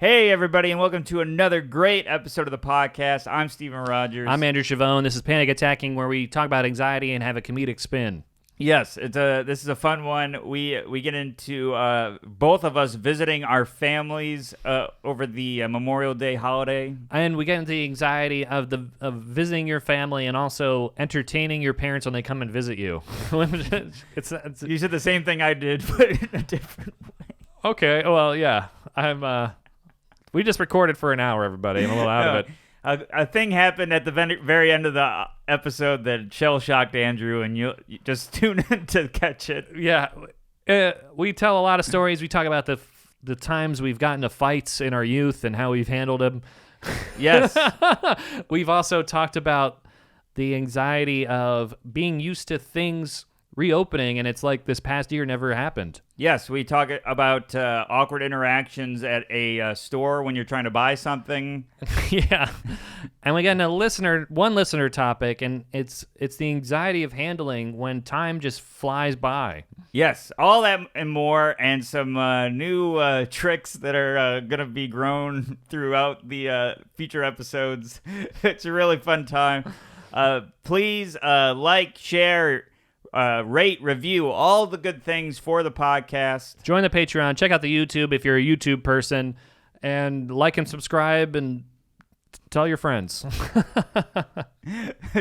Hey, everybody, and welcome to another great episode of the podcast. I'm Steven Rogers. I'm Andrew Chavone. This is Panic Attacking, where we talk about anxiety and have a comedic spin. Yes, this is a fun one. We get into both of us visiting our families over the Memorial Day holiday. And we get into the anxiety of visiting your family and also entertaining your parents when they come and visit you. it's You said the same thing I did, but in a different way. Okay, well, yeah. We just recorded for an hour, everybody. I'm a little out of it. A thing happened at the very end of the episode that shell-shocked Andrew, and you just tune in to catch it. Yeah. We tell a lot of stories. We talk about the times we've gotten into fights in our youth and how we've handled them. Yes. We've also talked about the anxiety of being used to things reopening, and it's like this past year never happened. Yes, we talk about awkward interactions at a store when you're trying to buy something. Yeah. And we got one listener topic, and it's the anxiety of handling when time just flies by. Yes, all that and more, and some new tricks that are going to be grown throughout the future episodes. It's a really fun time. Please like, share, rate, review, all the good things for the podcast. Join the Patreon. Check out the YouTube if you're a YouTube person. And like and subscribe and tell your friends.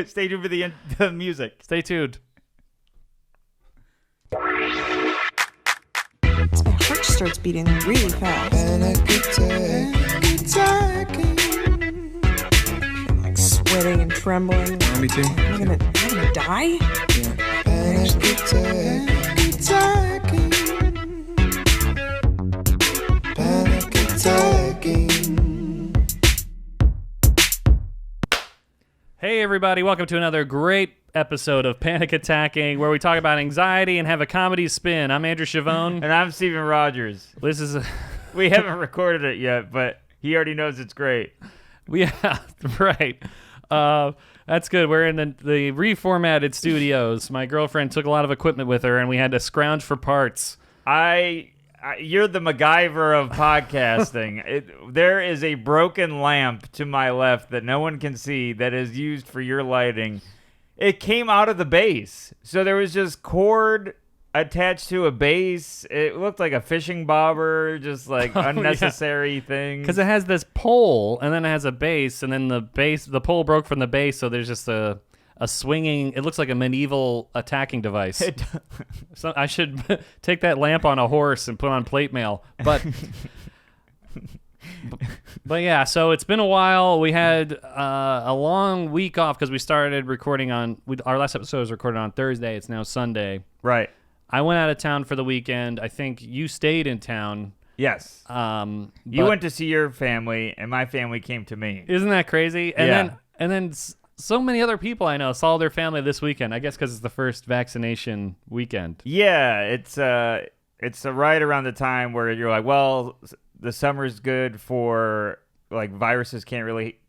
Stay tuned for the music. Stay tuned. My heart starts beating really fast. I'm like sweating and trembling. Me too. I'm gonna die? Hey, everybody. Welcome to another great episode of Panic Attacking, where we talk about anxiety and have a comedy spin. I'm Andrew Chavone. And I'm Steven Rogers. This is... We haven't recorded it yet, but he already knows it's great. Yeah, right. That's good. We're in the reformatted studios. My girlfriend took a lot of equipment with her, and we had to scrounge for parts. You're the MacGyver of podcasting. There is a broken lamp to my left that no one can see that is used for your lighting. It came out of the base. So there was just cord attached to a base. It looked like a fishing bobber, just like unnecessary things. Because it has this pole, and then it has a base, and then the pole broke from the base, so there's just a swinging. It looks like a medieval attacking device. So I should take that lamp on a horse and put on plate mail. But yeah, so it's been a while. We had a long week off because we started recording our last episode was recorded on Thursday. It's now Sunday. Right. I went out of town for the weekend. I think you stayed in town. Yes. You went to see your family, and my family came to me. Isn't that crazy? And then so many other people I know saw their family this weekend. I guess because it's the first vaccination weekend. Yeah, it's right around the time where you're like, well, the summer's good for like viruses can't really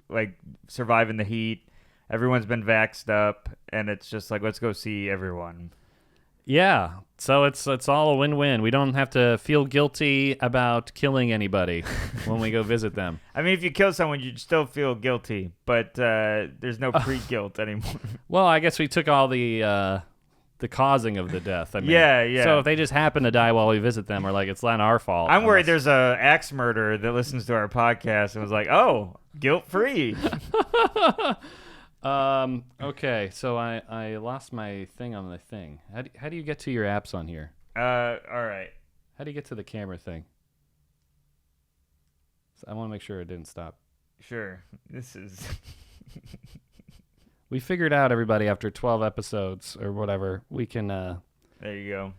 like survive in the heat. Everyone's been vaxxed up, and it's just like, let's go see everyone. Yeah, so it's all a win-win. We don't have to feel guilty about killing anybody when we go visit them. I mean, if you kill someone, you'd still feel guilty, but there's no pre-guilt anymore. Well, I guess we took all the causing of the death. I mean, yeah. So if they just happen to die while we visit them, we're like, it's not our fault. I'm worried there's a axe murderer that listens to our podcast and was like, oh, guilt-free. Okay, so I lost my thing on the thing. How do you get to your apps on here? All right. How do you get to the camera thing? So I want to make sure it didn't stop. Sure. This is... We figured out, everybody, after 12 episodes or whatever, we can... There you go.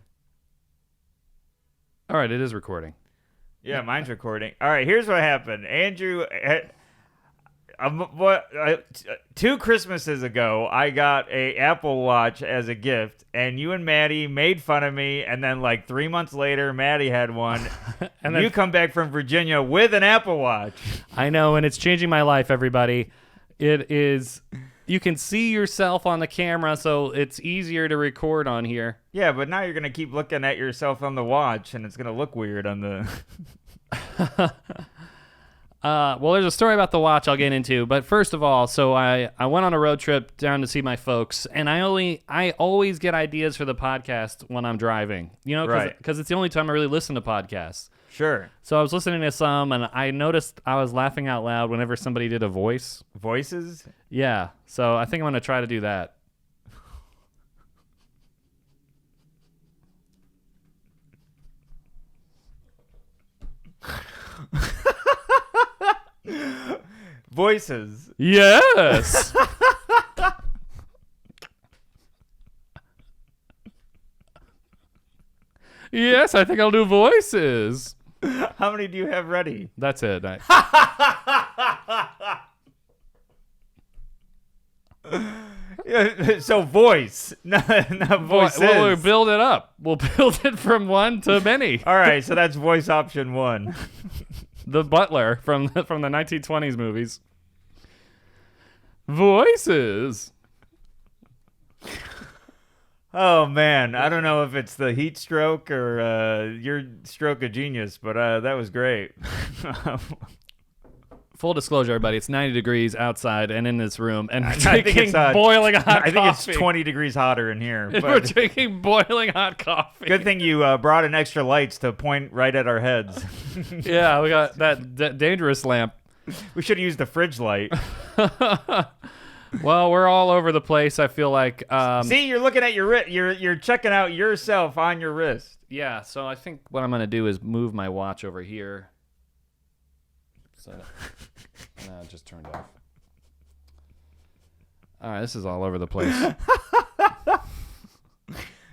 All right, it is recording. Yeah, mine's recording. All right, here's what happened. Andrew... 2 Christmases ago, I got a Apple Watch as a gift, and you and Maddie made fun of me, and then like 3 months later, Maddie had one, and you come back from Virginia with an Apple Watch. I know, and it's changing my life, everybody. It is... You can see yourself on the camera, so it's easier to record on here. Yeah, but now you're going to keep looking at yourself on the watch, and it's going to look weird on the... Well, there's a story about the watch I'll get into, but first of all, so I went on a road trip down to see my folks, and I always get ideas for the podcast when I'm driving, because it's the only time I really listen to podcasts. Sure. So I was listening to some, and I noticed I was laughing out loud whenever somebody did a voice. Voices? Yeah, so I think I'm going to try to do that. Voices. Yes. Yes, I think I'll do voices. How many do you have ready? That's it. So voice, not voices. Well, we'll build it up. We'll build it from one to many. All right, so that's voice option 1. The butler from the 1920s movies. Voices. Oh man, I don't know if it's the heat stroke or your stroke of genius, but that was great. Full disclosure, everybody, it's 90 degrees outside and in this room, and we're I think drinking it's, boiling hot coffee. I think it's 20 degrees hotter in here. And we're drinking boiling hot coffee. Good thing you brought in extra lights to point right at our heads. Yeah, we got that dangerous lamp. We should have used the fridge light. Well, we're all over the place, I feel like. See, you're looking at your wrist. You're checking out yourself on your wrist. Yeah, so I think what I'm going to do is move my watch over here. So, no, it just turned off. All right, this is all over the place.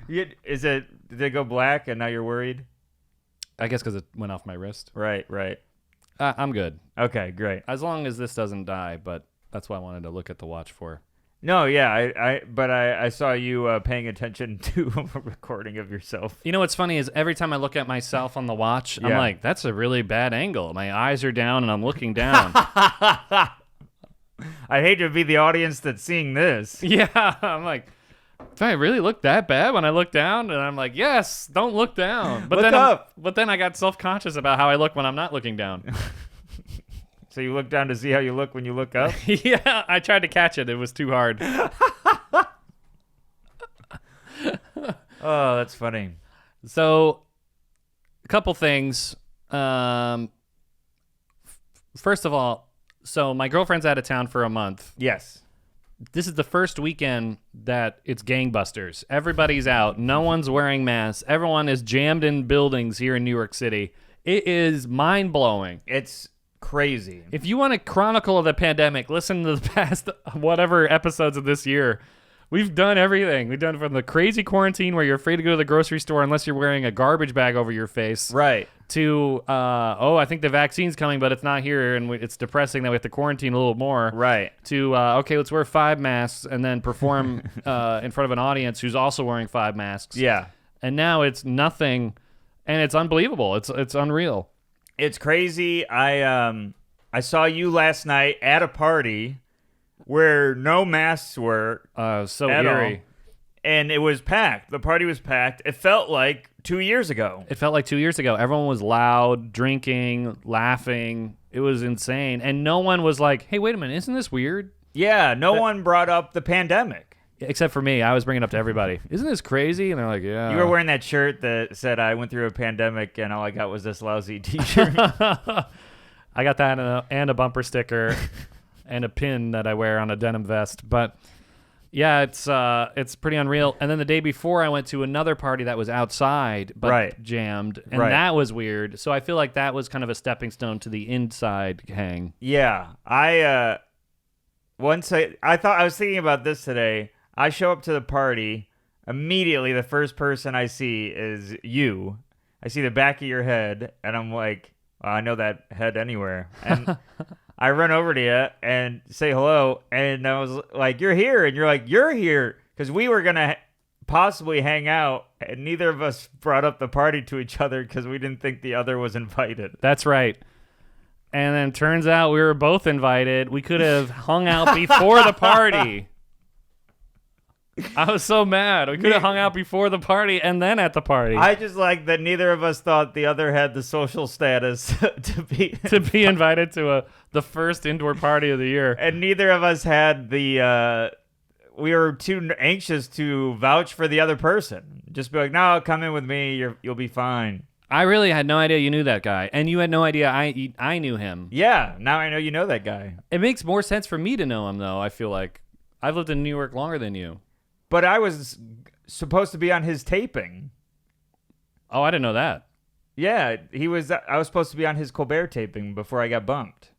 Did it go black and now you're worried? I guess because it went off my wrist. Right. I'm good. Okay, great. As long as this doesn't die, but that's why I wanted to look at the watch for. No, yeah, I saw you paying attention to a recording of yourself. You know what's funny is every time I look at myself on the watch, I'm like, that's a really bad angle. My eyes are down and I'm looking down. I hate to be the audience that's seeing this. Yeah, I'm like, do I really look that bad when I look down? And I'm like, yes, don't look down. But Look up. But then I got self-conscious about how I look when I'm not looking down. So you look down to see how you look when you look up? Yeah, I tried to catch it. It was too hard. Oh, that's funny. So, a couple things. First of all, so my girlfriend's out of town for a month. Yes. This is the first weekend that it's gangbusters. Everybody's out. No one's wearing masks. Everyone is jammed in buildings here in New York City. It is mind-blowing. It's crazy. If you want a chronicle of the pandemic, listen to the past whatever episodes of this year. We've done everything. We've done from the crazy quarantine where you're afraid to go to the grocery store unless you're wearing a garbage bag over your face. Right. To, I think the vaccine's coming, but it's not here, and it's depressing that we have to quarantine a little more. Right. To, okay, let's wear 5 masks and then perform in front of an audience who's also wearing 5 masks. Yeah. And now it's nothing, and it's unbelievable. It's unreal. It's crazy. I saw you last night at a party where no masks were. So at eerie. all, and it was packed. The party was packed. It felt like 2 years ago. It felt like 2 years ago. Everyone was loud, drinking, laughing. It was insane. And no one was like, hey, wait a minute, isn't this weird? Yeah, no one brought up the pandemic. Except for me. I was bringing it up to everybody. Isn't this crazy? And they're like, yeah. You were wearing that shirt that said, I went through a pandemic and all I got was this lousy t-shirt. I got that and a bumper sticker and a pin that I wear on a denim vest. But yeah, it's pretty unreal. And then the day before, I went to another party that was outside, but jammed. And that was weird. So I feel like that was kind of a stepping stone to the inside hang. Yeah. I was thinking about this today. I show up to the party. Immediately, the first person I see is you. I see the back of your head, and I'm like, oh, I know that head anywhere. And I run over to you and say hello, and I was like, you're here. And you're like, you're here. Because we were going to possibly hang out, and neither of us brought up the party to each other because we didn't think the other was invited. That's right. And then turns out we were both invited. We could have hung out before the party. I was so mad. We could have hung out before the party and then at the party. I just like that neither of us thought the other had the social status to be to be invited to the first indoor party of the year. and neither of us had the we were too anxious to vouch for the other person. Just be like, no, come in with me. You'll be fine. I really had no idea you knew that guy, and you had no idea I knew him. Yeah, now I know you know that guy. It makes more sense for me to know him, though. I feel like I've lived in New York longer than you. But I was supposed to be on his taping. Oh, I didn't know that. Yeah, he was. I was supposed to be on his Colbert taping before I got bumped.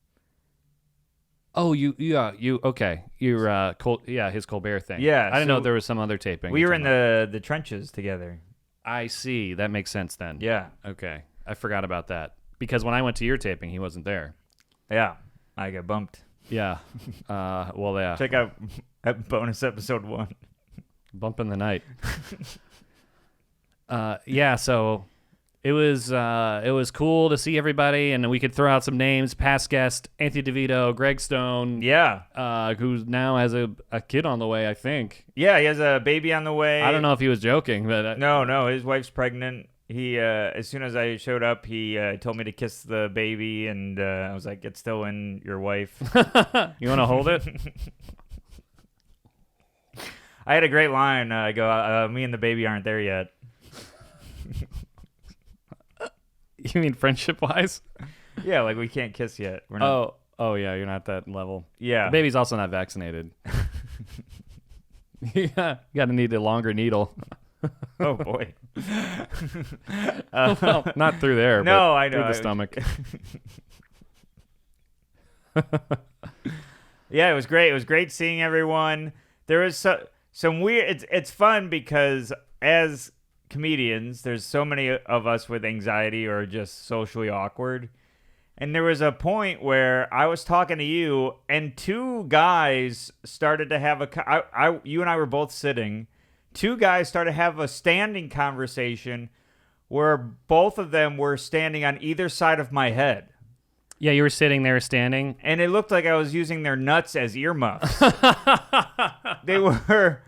Oh, you okay? You're his Colbert thing. Yeah, I didn't know so there was some other taping. We you're were in talking the trenches together. about. I see. That makes sense then. Yeah, Okay, I forgot about that because when I went to your taping, he wasn't there. yeah. I got bumped. Yeah. Well, yeah. Check out bonus episode 1. Bump in the night. Yeah, so it was cool to see everybody, and we could throw out some names. Past guest Anthony DeVito, Greg Stone, Yeah, who now has a kid on the way, I think. yeah. He has a baby on the way. I don't know if he was joking, but No, his wife's pregnant. He as soon as I showed up, he told me to kiss the baby, and I was like, "It's still in your wife." you want to hold it? I had a great line. I go, "Me and the baby aren't there yet." You mean friendship-wise? Yeah, like we can't kiss yet. We're not. Oh yeah, you're not that level. Yeah. The baby's also not vaccinated. Yeah, you gotta need a longer needle. Oh boy. Well, not through there. No, but I know. through the stomach. Yeah, it was great. It was great seeing everyone. There was some weird. It's fun because as comedians, there's so many of us with anxiety or just socially awkward. And there was a point where I was talking to you, and two guys started to have you and I were both sitting. Two guys started to have a standing conversation where both of them were standing on either side of my head. Yeah, you were sitting there standing. And it looked like I was using their nuts as earmuffs. They were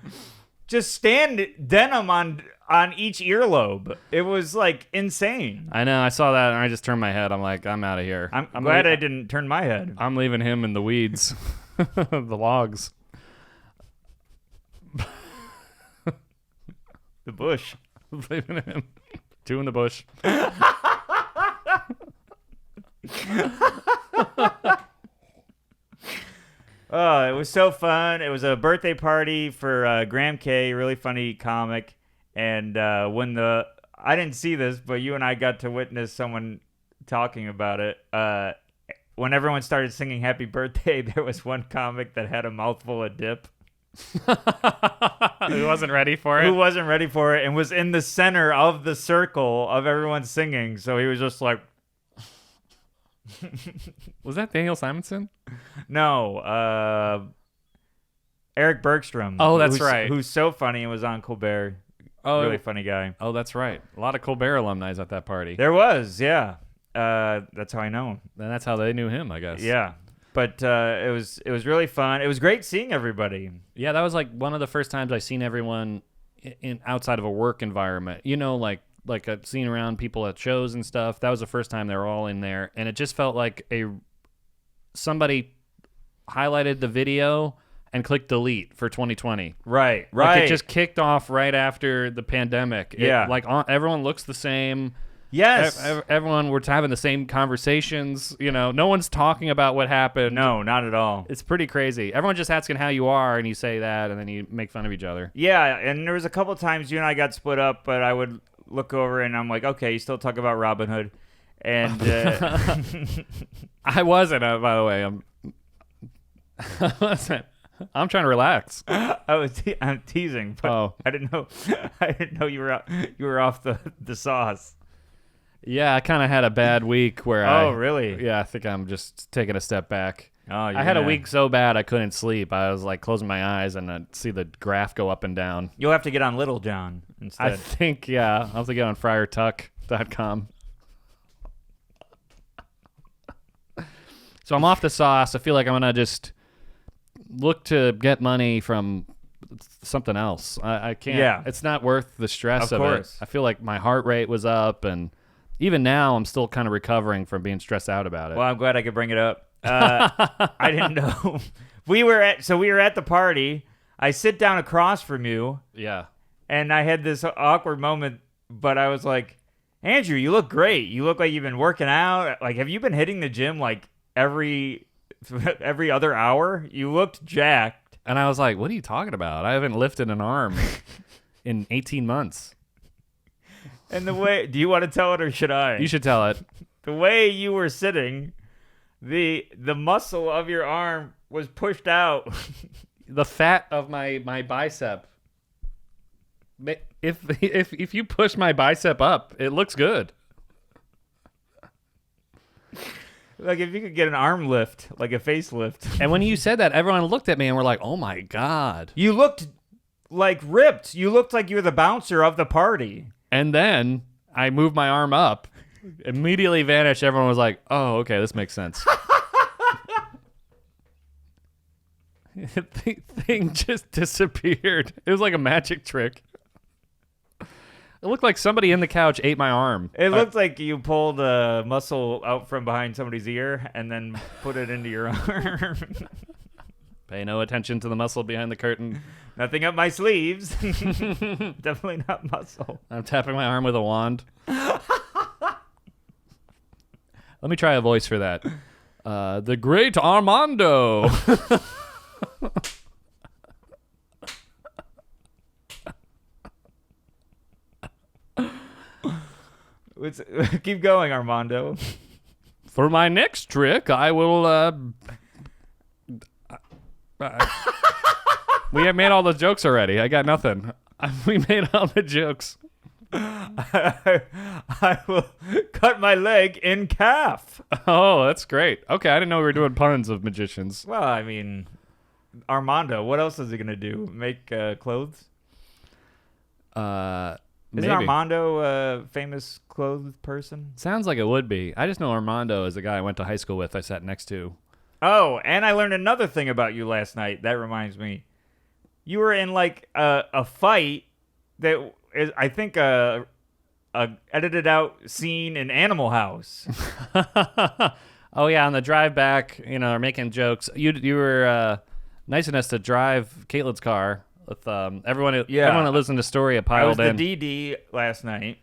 just denim on each earlobe. It was like insane. I know. I saw that, and I just turned my head. I'm like, I'm out of here. I'm glad I didn't turn my head. I'm leaving him in the weeds, the logs, The bush. leaving him two in the bush. Oh, it was so fun. It was a birthday party for Graham K, really funny comic. And when I didn't see this, but you and I got to witness someone talking about it. When everyone started singing Happy Birthday, there was one comic that had a mouthful of dip. Who wasn't ready for it? Who wasn't ready for it and was in the center of the circle of everyone singing. So he was just like, Was that Daniel Simonson? no, Eric Bergstrom. Oh, that's right. Who's so funny and was on Colbert. Oh, Really funny guy. Oh, that's right. A lot of Colbert alumni at that party. There was, yeah. That's how I know him. And that's how they knew him, I guess. Yeah. But it was really fun. It was great seeing everybody. Yeah, that was like one of the first times I seen everyone in outside of a work environment. You know, like I've seen around people at shows and stuff. That was the first time they were all in there, and it just felt like somebody highlighted the video and clicked delete for 2020. Right. Like it just kicked off right after the pandemic. Yeah. Everyone looks the same. Yes. Everyone, we're having the same conversations. You know, no one's talking about what happened. No, not at all. It's pretty crazy. Everyone's just asking how you are, and you say that, and then you make fun of each other. Yeah, and there was a couple times you and I got split up, but I would look over and I'm like, okay, you still talk about Robin Hood. And I wasn't, by the way. I wasn't. I'm trying to relax. I'm teasing, but Oh. I didn't know you were off the sauce. Yeah, I kind of had a bad week where Oh, really? Yeah, I think I'm just taking a step back. Oh, I had a week so bad I couldn't sleep. I was like closing my eyes and I'd see the graph go up and down. You'll have to get on Little John instead. I think, yeah, I'll have to get on friartuck.com. So I'm off the sauce. I feel like I'm going to just look to get money from something else. I can't. Yeah. It's not worth the stress Of of course. it. I feel like my heart rate was up, and even now I'm still kind of recovering from being stressed out about it. Well, I'm glad I could bring it up. I didn't know. We were at the party. I sit down across from you, Yeah. and I had this awkward moment, but I was like, Andrew, you look great. You look like you've been working out. Like, have you been hitting the gym like every other hour? You looked jacked. And I was like, what are you talking about? I haven't lifted an arm in 18 months. And the way, do you want to tell it or should I? You should tell it. The way you were sitting, the muscle of your arm was pushed out. The fat of my bicep. If you push my bicep up, it looks good. Like if you could get an arm lift, like a facelift. And when you said that, everyone looked at me and were like, "Oh my god!" You looked like ripped. You looked like you were the bouncer of the party. And then I moved my arm up, immediately vanished. Everyone was like, "Oh, okay, this makes sense." Thing just disappeared. It was like a magic trick. It looked like somebody in the couch ate my arm. It looked like you pulled a muscle out from behind somebody's ear and then put it into your arm. Pay no attention to the muscle behind the curtain. Nothing up my sleeves. Definitely not muscle. I'm tapping my arm with a wand. Let me try a voice for that. The Great Armando. Keep going, Armando. For my next trick, I will. We have made all the jokes already. I got nothing. We made all the jokes. I will cut my leg in half. Oh, that's great. Okay, I didn't know we were doing puns of magicians. Well, I mean, Armando, what else is he going to do? Make clothes? Maybe. Isn't Armando a famous clothes person? Sounds like it would be. I just know Armando is the guy I went to high school with. I sat next to. Oh, and I learned another thing about you last night. That reminds me. You were in like a fight that is, I think, a edited out scene in Animal House. Oh yeah, on the drive back, making jokes. You were nice enough to drive Caitlin's car with everyone. Everyone that lives in Astoria I piled was in. the DD last night.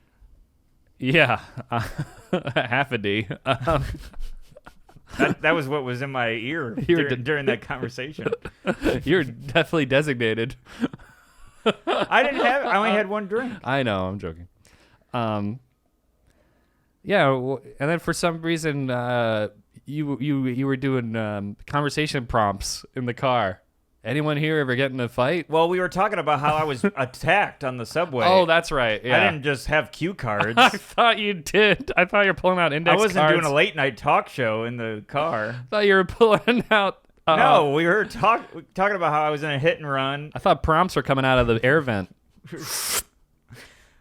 Yeah, half a D. That was what was in my ear during that conversation. You're definitely designated. I only had one drink. I know, I'm joking. Yeah, and then for some reason, you were doing conversation prompts in the car. Anyone here ever get in a fight? Well, we were talking about how I was attacked on the subway. Oh, that's right. Yeah. I didn't just have cue cards. I thought you did. I thought you were pulling out index I wasn't cards. doing a late night talk show in the car. I thought you were pulling out. No, we were talking about how I was in a hit and run. I thought prompts were coming out of the air vent.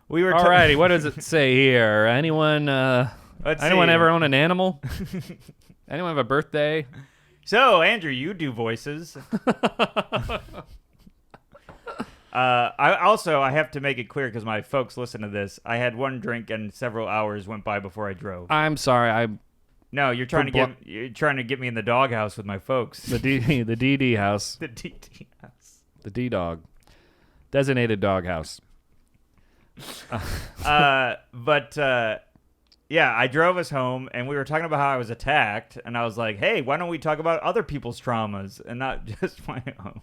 We were. Alrighty, what does it say here? Anyone? Anyone ever own an animal? Anyone have a birthday? So, Andrew, you do voices. I have to make it clear because my folks listen to this. I had one drink and several hours went by before I drove. I'm sorry. No, you're trying to get me in the doghouse with my folks. The DD house. The DD house. The D dog. Designated dog house. Yeah, I drove us home, and we were talking about how I was attacked, and I was like, hey, why don't we talk about other people's traumas and not just my own?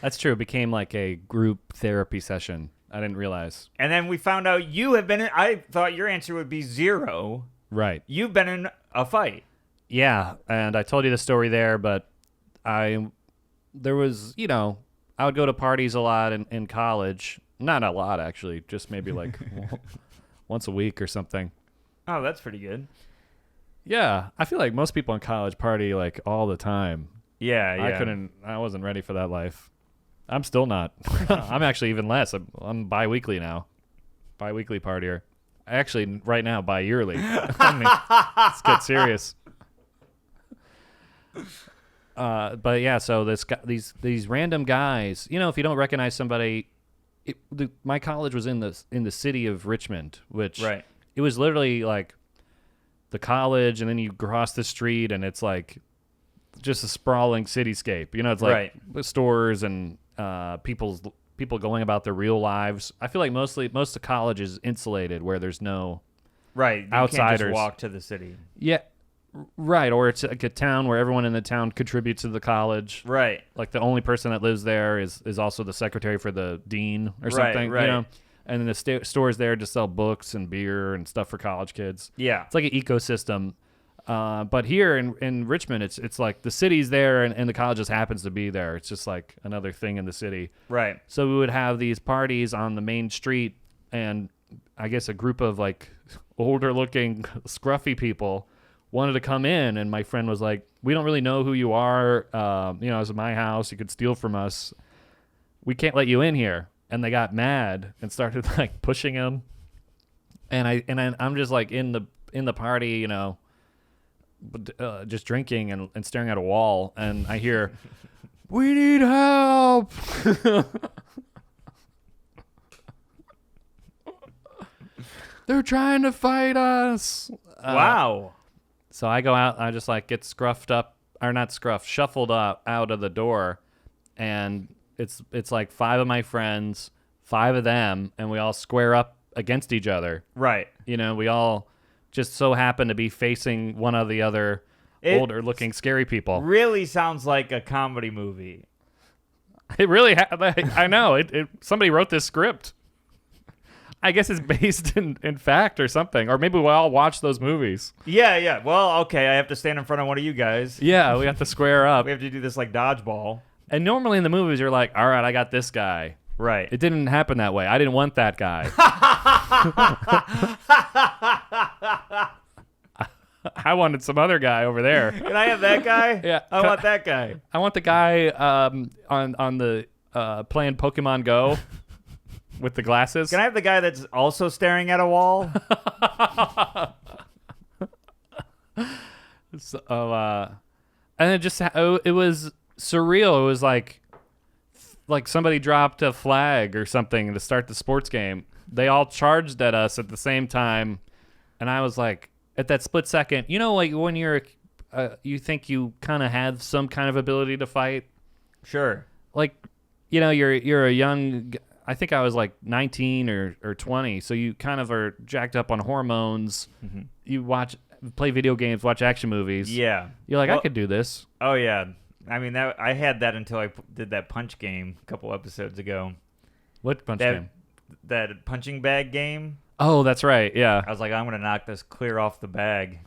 That's true. It became like a group therapy session. I didn't realize. And then we found out you have been in, I thought your answer would be 0. Right. You've been in a fight. Yeah, and I told you the story there, but I would go to parties a lot in college. Not a lot, actually. Just maybe like once a week or something. Oh, that's pretty good. Yeah, I feel like most people in college party like all the time. Yeah. I wasn't ready for that life. I'm still not. I'm actually even less. I'm bi-weekly now. Bi-weekly partier. Actually, right now, bi-yearly. Let's get serious. But yeah, so these random guys, if you don't recognize somebody, my college was in the city of Richmond, which Right. it was literally like the college, and then you cross the street, and it's like just a sprawling cityscape. It's like stores and people going about their real lives. I feel like most of college is insulated, where there's no Right. You outsiders. can't just walk to the city. Yeah, right. Or it's like a town where everyone in the town contributes to the college. Right. Like the only person that lives there is also the secretary for the dean or something. Right. And then the stores there just sell books and beer and stuff for college kids. Yeah. It's like an ecosystem. But here in Richmond, it's like the city's there and the college just happens to be there. It's just like another thing in the city. Right. So we would have these parties on the main street, and I guess a group of like older looking scruffy people wanted to come in, and my friend was like, we don't really know who you are. It's my house. You could steal from us. We can't let you in here. And they got mad and started like pushing him. And I'm just like in the party, just drinking and staring at a wall, and I hear, "We need help." They're trying to fight us. Wow. So I go out, I just like get shuffled up out of the door, and it's like 5 of my friends, 5 of them, and we all square up against each other. Right. We all just so happen to be facing one of the other older looking scary people. Really sounds like a comedy movie. It really I know. Somebody wrote this script. I guess it's based in fact or something. Or maybe we all watch those movies. Yeah. Well, okay, I have to stand in front of one of you guys. Yeah, we have to square up. We have to do this like dodgeball. And normally in the movies, you're like, all right, I got this guy. Right. It didn't happen that way. I didn't want that guy. I wanted some other guy over there. Can I have that guy? Yeah. I want that guy. I want the guy on the playing Pokemon Go with the glasses. Can I have the guy that's also staring at a wall? And it was surreal. It was like somebody dropped a flag or something to start the sports game. They all charged at us at the same time, and I was like, at that split second, like when you think you kind of have some kind of ability to fight. Sure. Like, you're a young. I think I was like 19 or 20, so you kind of are jacked up on hormones. Mm-hmm. You play video games, watch action movies. Yeah. You're like, I could do this. Oh yeah. I mean, I had that until I did that punch game a couple episodes ago. What punch game? That punching bag game. Oh, that's right. Yeah. I was like, I'm gonna knock this clear off the bag.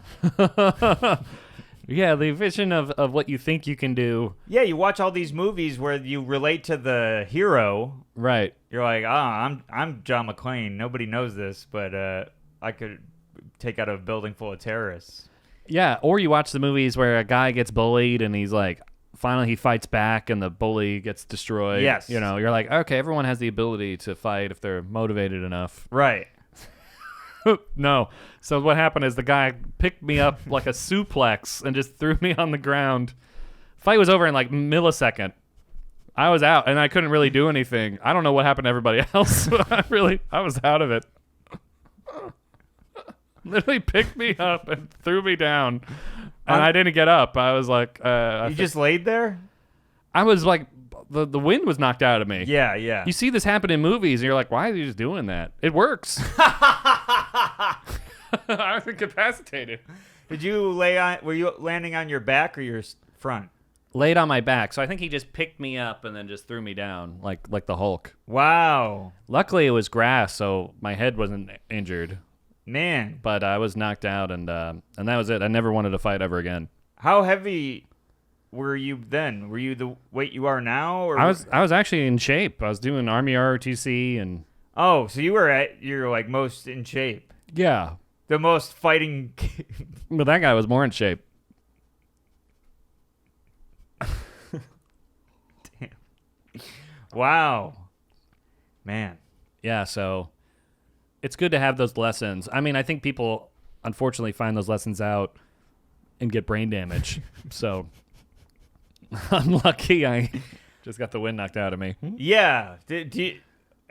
Yeah, the vision of what you think you can do. Yeah, you watch all these movies where you relate to the hero. Right. You're like, I'm John McClane. Nobody knows this, but I could take out a building full of terrorists. Yeah, or you watch the movies where a guy gets bullied and he's like, finally he fights back and the bully gets destroyed. Yes. You're like, okay, everyone has the ability to fight if they're motivated enough. Right. No. So what happened is the guy picked me up like a suplex and just threw me on the ground. Fight was over in like millisecond. I was out and I couldn't really do anything. I don't know what happened to everybody else. I was out of it. Literally picked me up and threw me down. And I didn't get up. I was like... you just laid there? I was like... The wind was knocked out of me. Yeah, yeah. You see this happen in movies, and you're like, why are you just doing that? It works. I was incapacitated. Were you landing on your back or your front? Laid on my back. So I think he just picked me up and then just threw me down like the Hulk. Wow. Luckily, it was grass, so my head wasn't injured. Man. But I was knocked out, and that was it. I never wanted to fight ever again. How heavy were you then? Were you the weight you are now? Or I was actually in shape. I was doing Army ROTC and... Oh, so you were at your like most in shape. Yeah. The most fighting. But that guy was more in shape. Damn. Wow. Man. Yeah, so it's good to have those lessons. I mean, I think people unfortunately find those lessons out and get brain damage. So I'm lucky I just got the wind knocked out of me. Yeah.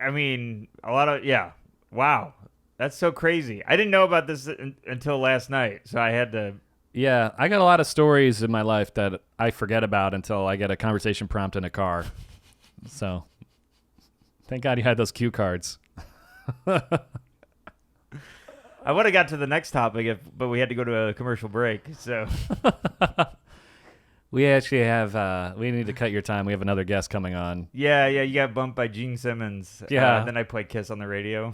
I mean, a lot of, yeah. Wow. That's so crazy. I didn't know about this until last night, so I had to. Yeah, I got a lot of stories in my life that I forget about until I get a conversation prompt in a car. So, thank God you had those cue cards. I would have got to the next topic, but we had to go to a commercial break. So We actually have, we need to cut your time. We have another guest coming on. yeah, you got bumped by Gene Simmons. Yeah. Then I played Kiss on the radio.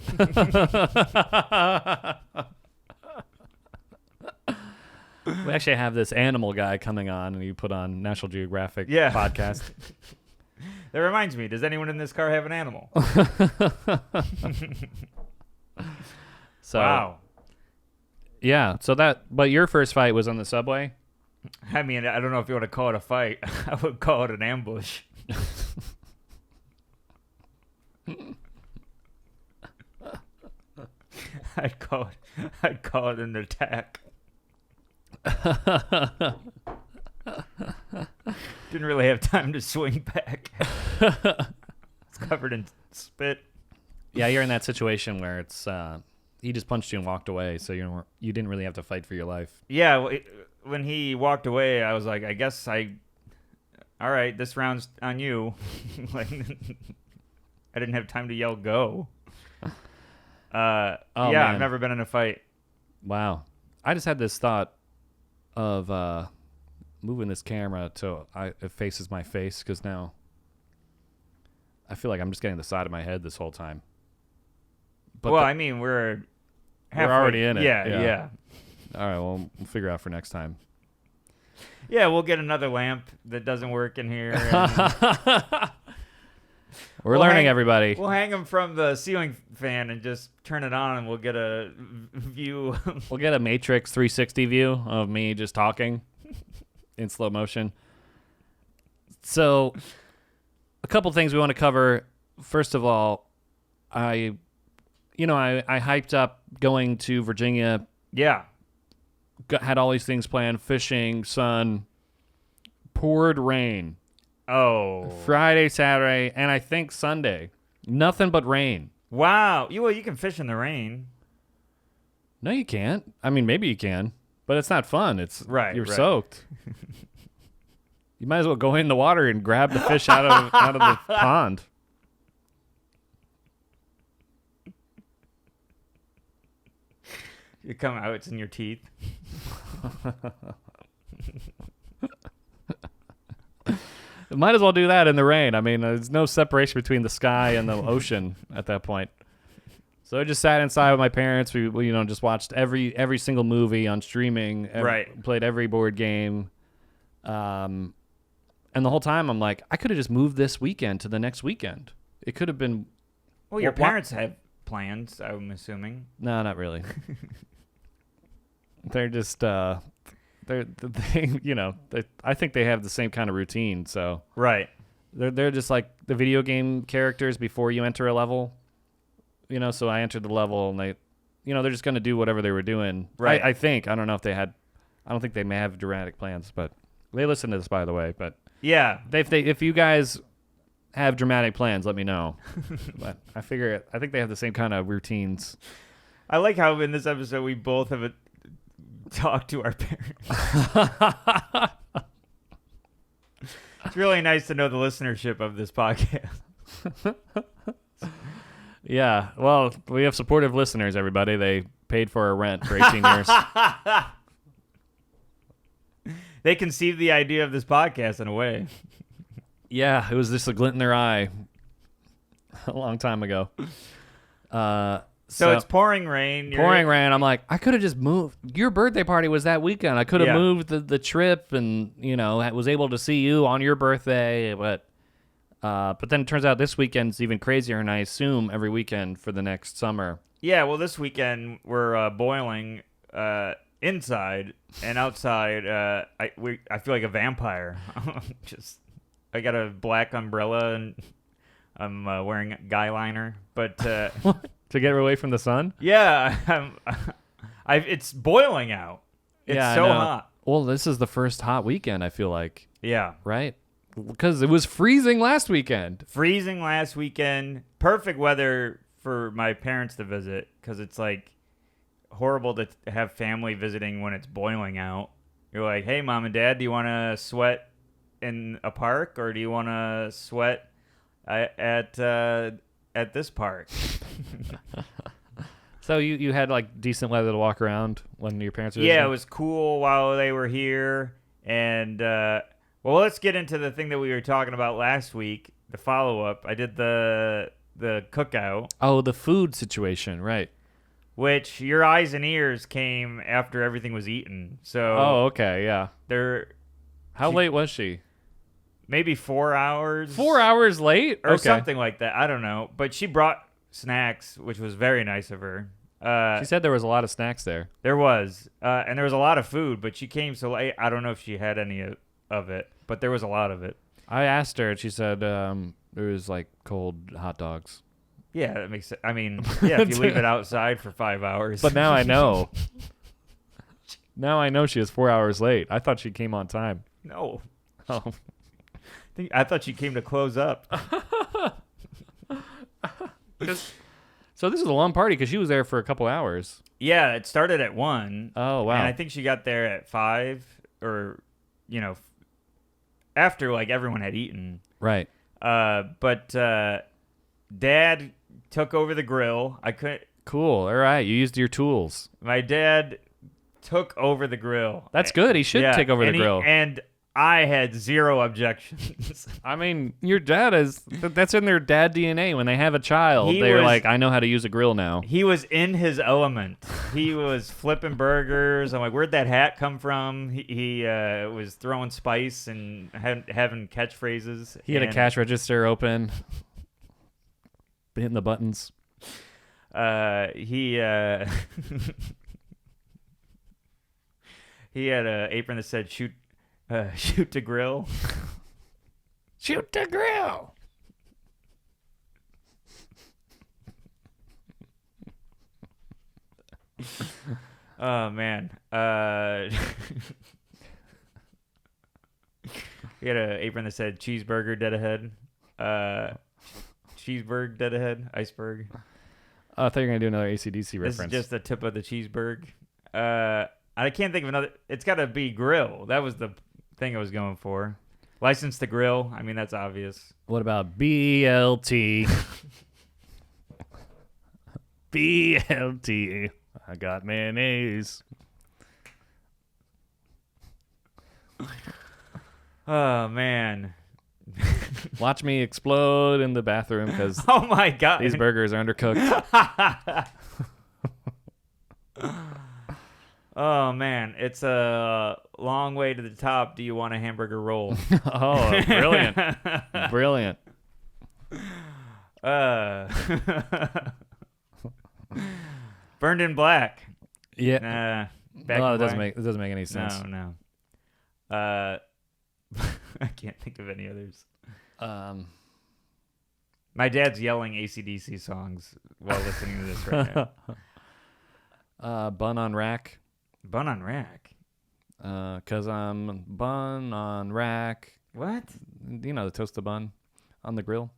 We actually have this animal guy coming on, and you put on National Geographic Yeah. podcast. That reminds me, does anyone in this car have an animal? So, Wow. yeah. So but your first fight was on the subway? I mean, I don't know if you want to call it a fight. I would call it an ambush. I'd call it an attack. Didn't really have time to swing back. It's covered in spit. Yeah, you're in that situation where it's he just punched you and walked away, so you didn't really have to fight for your life. Yeah, well, when he walked away, I was like, all right, this round's on you. Like, I didn't have time to yell go. Yeah, man. I've never been in a fight. Wow. I just had this thought of moving this camera till it faces my face, because now I feel like I'm just getting the side of my head this whole time. But Well, I mean, we're already in it. Yeah. all right, well, we'll figure out for next time. Yeah, we'll get another lamp that doesn't work in here. and We're We'll learning, hang- everybody. we'll hang them from the ceiling fan and just turn it on, and we'll get a view. We'll get a Matrix 360 view of me just talking in slow motion. So, a couple things we want to cover. First of all, I hyped up going to Virginia. Yeah. Had all these things planned: fishing, sun, poured rain. Oh. Friday, Saturday, and I think Sunday. Nothing but rain. Wow. You can fish in the rain. No, you can't. I mean, maybe you can, but it's not fun. It's Right, You're right. soaked. You might as well go in the water and grab the fish out of the pond. You come out, it's in your teeth. Might as well do that in the rain. I mean, there's no separation between the sky and the ocean at that point. So I just sat inside with my parents. We just watched every single movie on streaming. Right. Played every board game. And the whole time I'm like, I could have just moved this weekend to the next weekend. It could have been. Well, your Wha- wha- parents have plans, I'm assuming. No, not really. They're just they're the thing. I think they have the same kind of routine. So Right. they're just like the video game characters before you enter a level. So I entered the level and they're just gonna do whatever they were doing. Right. I think. I don't know if they had. I don't think they may have dramatic plans, but they listen to this, by the way. But Yeah. if you guys have dramatic plans, let me know. But I think they have the same kind of routines. I like how in this episode we both have talked to our parents. It's really nice to know the listenership of this podcast. Yeah, well, we have supportive listeners, everybody. They paid for our rent for 18 years. They conceived the idea of this podcast in a way. Yeah, it was just a glint in their eye a long time ago. So it's pouring rain. pouring rain. I'm like, I could have just moved. Your birthday party was that weekend. I could have Yeah. moved the trip and, was able to see you on your birthday. But then it turns out this weekend's even crazier, and I assume every weekend for the next summer. Yeah, well, this weekend we're boiling inside, and outside I feel like a vampire. I got a black umbrella, and I'm wearing guy liner, but To get away from the sun? yeah, it's boiling out. It's Yeah, I so know. hot. Well, this is the first hot weekend, I feel like, Yeah. right? Because it was freezing last weekend. Freezing last weekend. Perfect weather for my parents to visit because it's like horrible to have family visiting when it's boiling out. You're like, hey, mom and dad, do you want to sweat in a park or do you want to sweat at this park? So you had like decent weather to walk around when your parents were Yeah, visiting? it was cool while they were here. And, well, let's get into the thing that we were talking about last week, the follow-up. I did the cookout, Oh, the food situation, right. which your eyes and ears came after everything was eaten. So Oh, okay, yeah. they're How She- late was she? maybe 4 hours. 4 hours late? Or Okay. something like that. I don't know. But she brought snacks, which was very nice of her. She said there was a lot of snacks there. There was. And there was a lot of food, but she came so late. I don't know if she had any of it, but there was a lot of it. I asked her, and she said there was like cold hot dogs. Yeah, that makes sense. I mean, yeah, if you leave it outside for 5 hours. But now I know. Now I know she was 4 hours late. I thought she came on time. No. Oh. I thought she came to close up. So this is a long party because she was there for a couple hours. Yeah, it started at 1. Oh, wow. And I think she got there at 5 or, after like everyone had eaten. Right. But Dad took over the grill. I couldn't. Cool. All right. You used your tools. My dad took over the grill. That's good. He should Yeah, take over the and grill. And I had zero objections. I mean, your dad is, that's in their dad DNA. When they have a child, He they're was- like, I know how to use a grill now. He was in his element. He was flipping burgers. I'm like, where'd that hat come from? He was throwing spice and having catchphrases. He had a and, cash register open, hitting the buttons. He he had an apron that said shoot to grill. Shoot the grill. Oh man. He had an apron that said cheeseburger dead ahead. Cheeseburger dead ahead. Iceberg. Oh, I thought you were going to do another ACDC This is reference. just the tip of the cheeseburger. I can't think of another. It's got to be grill. That was the thing I was going for. License to grill. I mean, that's obvious. What about BLT? BLT. I got mayonnaise. Oh man. Watch me explode in the bathroom because Oh my god. these burgers are undercooked. Oh man, it's a long way to the top. Do you want a hamburger roll? Oh, brilliant. Brilliant. Burned in black. Yeah. Back No, in it doesn't black. make any sense. No. I can't think of any others. My dad's yelling AC/DC songs while listening to this right now. Bun on rack. Bun on rack. 'Cause I'm bun on rack. What? You know, the toast bun on the grill.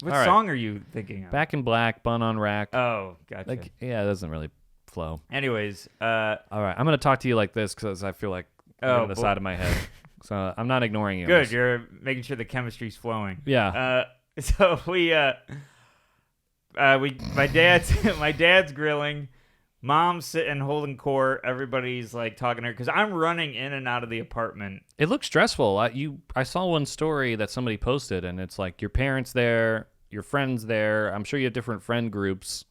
What All right. song are you thinking of? Back in black, bun on rack. Oh, gotcha. Like, yeah, it doesn't really flow. Anyways, All right, I'm gonna talk to you like this because I feel like you're Oh, on the boy. side of my head. So I'm not ignoring you. on good. this. You're making sure the chemistry's flowing. Yeah. So my dad's grilling. Mom's sitting holding court. Everybody's like talking to her because I'm running in and out of the apartment. It looks stressful. I saw one story that somebody posted, and it's like your parents there, your friends there. I'm sure you have different friend groups.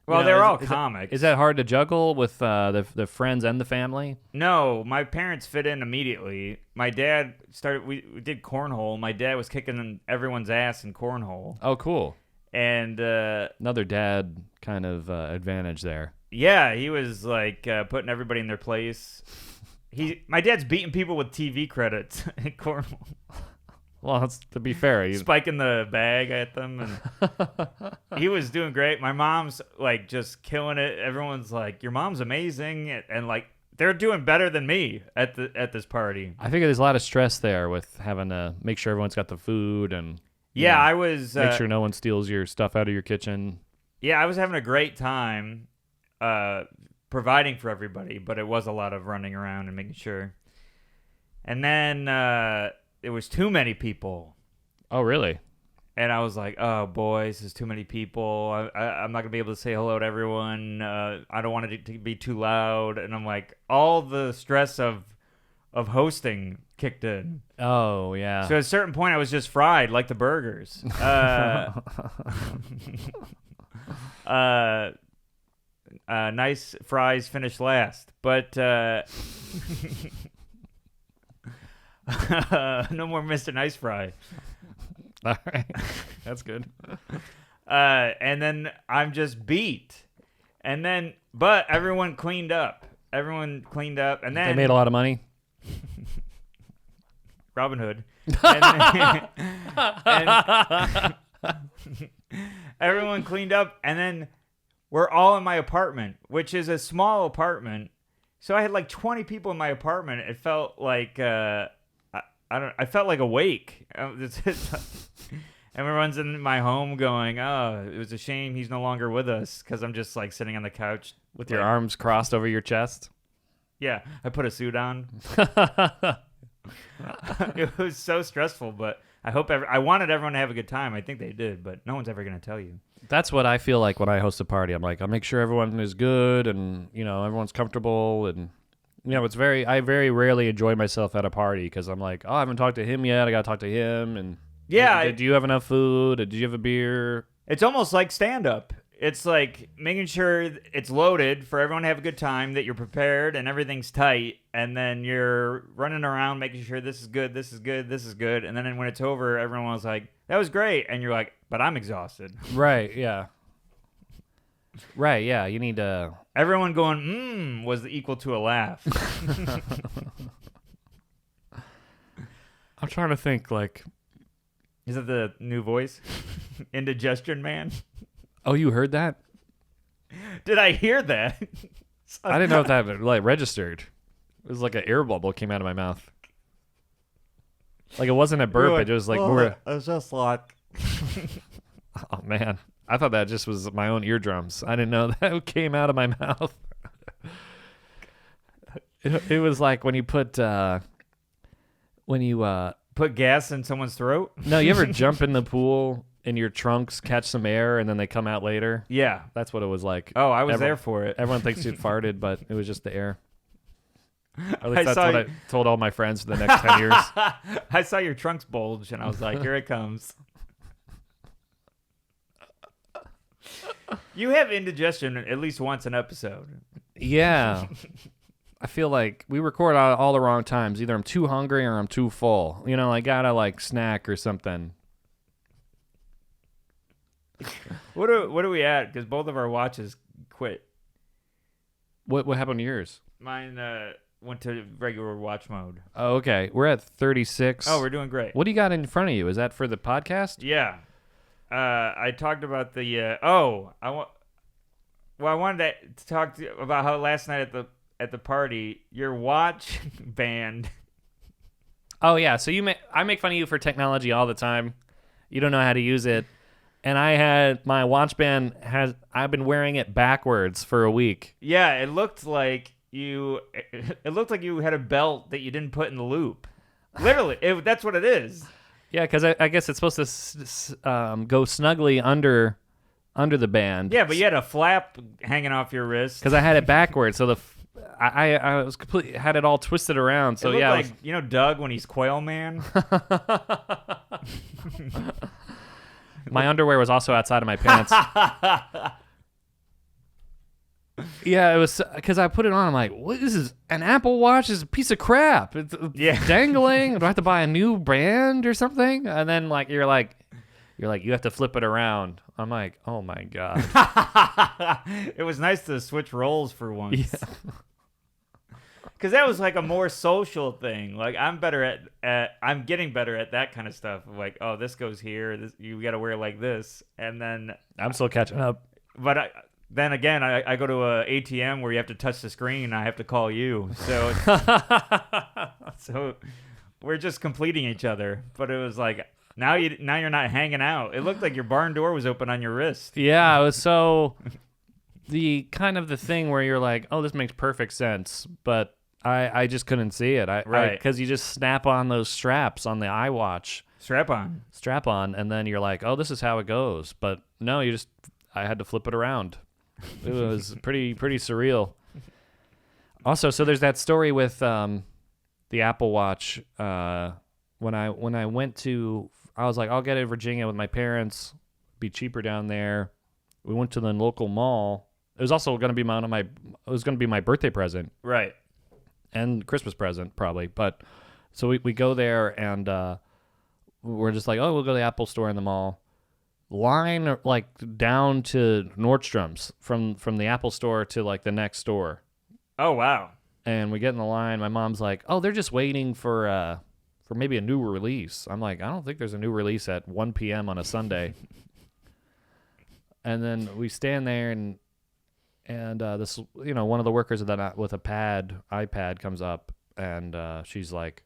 Well, You know, they're all is that- comics. Is that hard to juggle with the friends and the family? No, my parents fit in immediately. My dad started. We did cornhole. My dad was kicking everyone's ass in cornhole, Oh, cool. and Another dad kind of advantage there. yeah, he was like putting everybody in their place. My dad's beating people with TV credits at cornhole, Well, to be fair, spiking the bag at them, and he was doing great. My mom's like just killing it. Everyone's like, "Your mom's amazing," and like they're doing better than me at this party. I think there's a lot of stress there with having to make sure everyone's got the food and Yeah, I was make sure no one steals your stuff out of your kitchen. Yeah, I was having a great time providing for everybody, but it was a lot of running around and making sure. And then it was too many people. Oh, really? And I was like, oh, boys, there's too many people. I'm not going to be able to say hello to everyone. I don't want it to be too loud. And I'm like, all the stress of hosting kicked in. Oh, yeah. So at a certain point, I was just fried like the burgers. Nice fries finished last. But no more Mr. Nice Fry. All right. That's good. And then I'm just beat. And then, but everyone cleaned up. And then They made a lot of money. Robin Hood. And everyone cleaned up. And then we're all in my apartment, which is a small apartment. So I had like 20 people in my apartment. It felt like, I felt like awake. Everyone's in my home going, oh, it was a shame he's no longer with us, because I'm just like sitting on the couch With your arms crossed over your chest. Yeah, I put a suit on. It was so stressful, but I wanted everyone to have a good time. I think they did, but no one's ever going to tell you. That's what I feel like when I host a party. I'm like, I'll make sure everyone is good and, everyone's comfortable. And, I very rarely enjoy myself at a party because I'm like, oh, I haven't talked to him yet. I got to talk to him. And yeah. Do you have enough food? Did you have a beer? It's almost like stand-up. It's like making sure it's loaded for everyone to have a good time, that you're prepared and everything's tight, and then you're running around making sure this is good, this is good, this is good, and then when it's over, everyone was like, that was great, and you're like, but I'm exhausted. Right, yeah. Right, yeah, you need to... Everyone going, was equal to a laugh. I'm trying to think, like... Is that the new voice? Indigestion man? Oh, you heard that? Did I hear that? I didn't know if that like registered. It was like an air bubble came out of my mouth. Like it wasn't a burp. It was like more. It was just like. Oh man, I thought that just was my own eardrums. I didn't know that came out of my mouth. It was like when you put put gas in someone's throat. No, you ever jump in the pool in your trunks, catch some air, and then they come out later? Yeah. That's what it was like. Oh, I was there for it. Everyone thinks you farted, but it was just the air. At least that's what I told all my friends for the next 10 years. I saw your trunks bulge, and I was like, here it comes. You have indigestion at least once an episode. Yeah. I feel like we record at all the wrong times. Either I'm too hungry or I'm too full. I gotta like snack or something. What are we at? Because both of our watches quit. What happened to yours? Mine went to regular watch mode. Oh, okay. We're at 36. Oh, we're doing great. What do you got in front of you? Is that for the podcast? Yeah. I talked about the I wanted to talk about how last night at the party your watch band. Oh yeah, so I make fun of you for technology all the time. You don't know how to use it. And I had my watch band I've been wearing it backwards for a week. Yeah, it looked like you had a belt that you didn't put in the loop. Literally, that's what it is. Yeah, because I guess it's supposed to go snugly under the band. Yeah, but you had a flap hanging off your wrist. Because I had it backwards, so I was completely had it all twisted around. So it looked yeah, like Doug when he's Quail Man. My underwear was also outside of my pants. Yeah, it was because I put it on. I'm like, what is this? An Apple Watch is a piece of crap. It's dangling. Do I have to buy a new brand or something? And then you're like, you have to flip it around. I'm like, oh my god. It was nice to switch roles for once. Yeah. Because that was like a more social thing. Like I'm getting better at that kind of stuff. Like, oh, this goes here. You got to wear like this, and then I'm still catching up. But then again, I go to a ATM where you have to touch the screen and I have to call you. So, so we're just completing each other. But it was like, now you're not hanging out. It looked like your barn door was open on your wrist. Yeah, it was so the thing where you're like, oh, this makes perfect sense, but I just couldn't see it. Right. Because you just snap on those straps on the iWatch. Strap on, and then you're like, oh, this is how it goes. But no, I had to flip it around. It was pretty surreal. Also, so there's that story with the Apple Watch. When I went to, I was like, I'll get it in Virginia with my parents. Be cheaper down there. We went to the local mall. It was also going to be it was going to be my birthday present. Right. And Christmas present probably. But so we go there and we're just like, oh, we'll go to the Apple store in the mall. Line like down to Nordstrom's from the Apple store to like the next store. Oh, wow. And we get in the line. My mom's like, oh, they're just waiting for maybe a new release. I'm like, I don't think there's a new release at 1 p.m. on a Sunday. And then we stand there and this, one of the workers with a iPad comes up and she's like,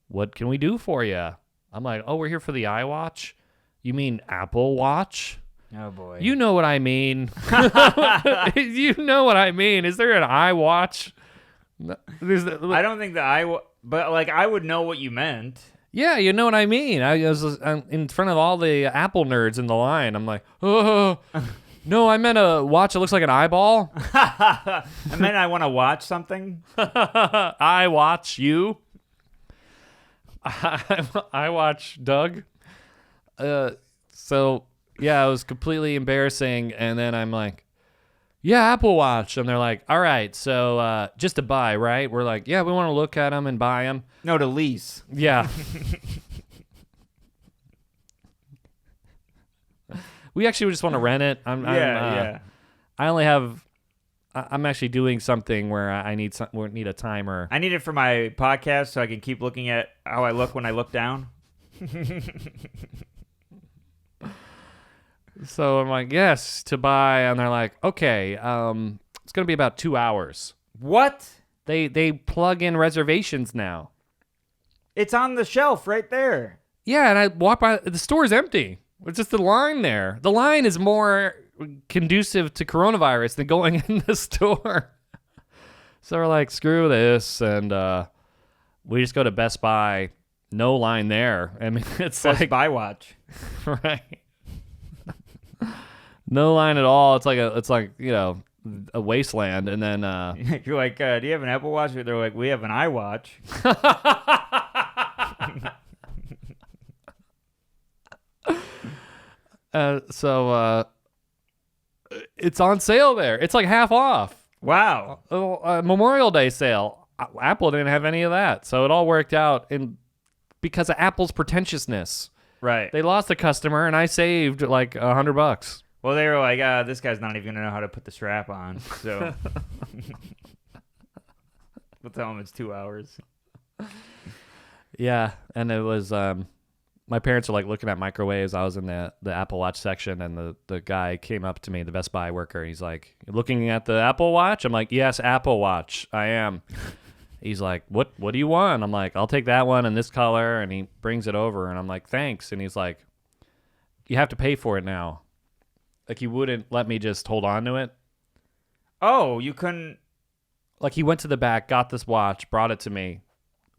what can we do for you? I'm like, oh, we're here for the iWatch. You mean Apple Watch? Oh, boy. You know what I mean. You know what I mean. Is there an iWatch? I don't think but like I would know what you meant. Yeah, you know what I mean. I'm in front of all the Apple nerds in the line. I'm like, oh, no, I meant a watch that looks like an eyeball. I meant I want to watch something. I watch you. I watch Doug. So, yeah, it was completely embarrassing. And then I'm like, yeah, Apple Watch. And they're like, all right, so just to buy, right? We're like, yeah, we want to look at them and buy them. No, to lease. Yeah. We actually just want to rent it. Yeah. I only have. I'm actually doing something where I need a timer. I need it for my podcast so I can keep looking at how I look when I look down. So I'm like, yes, to buy, and they're like, okay, it's gonna be about 2 hours. What? They plug in reservations now. It's on the shelf right there. Yeah, and I walk by, the store's empty. It's just the line there. The line is more conducive to coronavirus than going in the store. So we're like, screw this, and we just go to Best Buy. No line there. I mean, it's Best like Buy watch. Right. No line at all. It's like a wasteland, and then you're like, do you have an Apple Watch? They're like, we have an iWatch. So it's on sale there. It's like half off. Wow. Memorial Day sale. Apple didn't have any of that, so it all worked out because of Apple's pretentiousness. Right. They lost a customer, and I saved like $100. Well, they were like, this guy's not even gonna know how to put the strap on, so we'll tell him it's 2 hours. Yeah, and it was my parents were like looking at microwaves. I was in the Apple Watch section, and the guy came up to me, the Best Buy worker. He's like, looking at the Apple Watch? I'm like, yes, Apple Watch. I am. He's like, what do you want? I'm like, I'll take that one in this color. And he brings it over, and I'm like, thanks. And he's like, you have to pay for it now. Like, he wouldn't let me just hold on to it. Oh, you couldn't? Like, he went to the back, got this watch, brought it to me,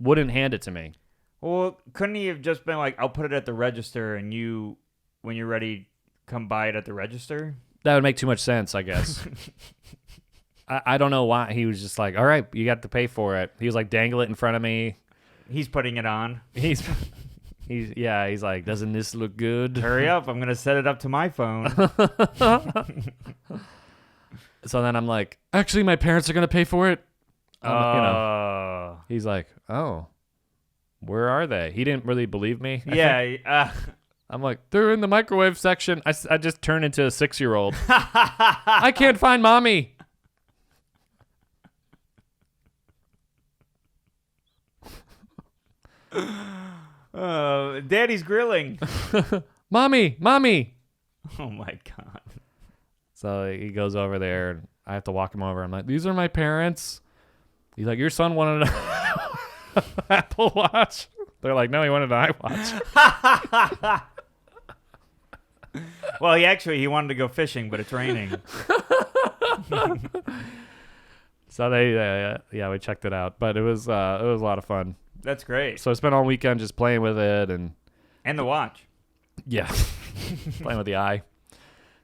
wouldn't hand it to me. Well, couldn't he have just been like, I'll put it at the register, and you, when you're ready, come buy it at the register? That would make too much sense, I guess. I don't know why. He was just like, all right, you got to pay for it. He was like, dangle it in front of me. He's putting it on. He's like, doesn't this look good? Hurry up, I'm going to set it up to my phone. So then I'm like, actually, my parents are going to pay for it. He's like, oh, where are they? He didn't really believe me. Yeah. I'm like, they're in the microwave section. I just turned into a 6-year-old. I can't find mommy. Daddy's grilling. Mommy. Oh my God. So he goes over there, and I have to walk him over. I'm like, these are my parents. He's like, your son wanted an Apple Watch. They're like, no, he wanted an iWatch. Well, he wanted to go fishing, but it's raining. So we checked it out, but it was a lot of fun. That's great. So I spent all weekend just playing with it and And the watch. yeah, playing with the eye.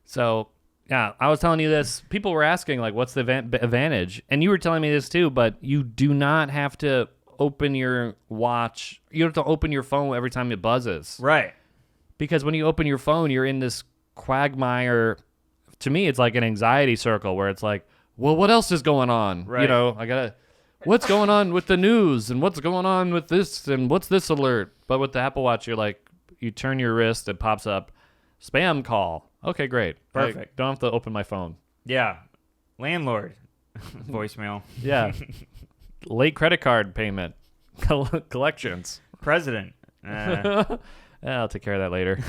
So yeah, I was telling you this. People were asking like, what's the advantage? And you were telling me this too, but you do not have to open your watch. You don't have to open your phone every time it buzzes. Right. Because when you open your phone, you're in this quagmire. To me, it's like an anxiety circle where it's like, well, what else is going on? Right. You know, what's going on with the news and what's going on with this and what's this alert? But with the Apple Watch, you're like, you turn your wrist, it pops up, spam call. Okay, great. Perfect. Don't have to open my phone. Yeah. Landlord. Voicemail. Yeah. Late credit card payment. Collections. President. I'll take care of that later.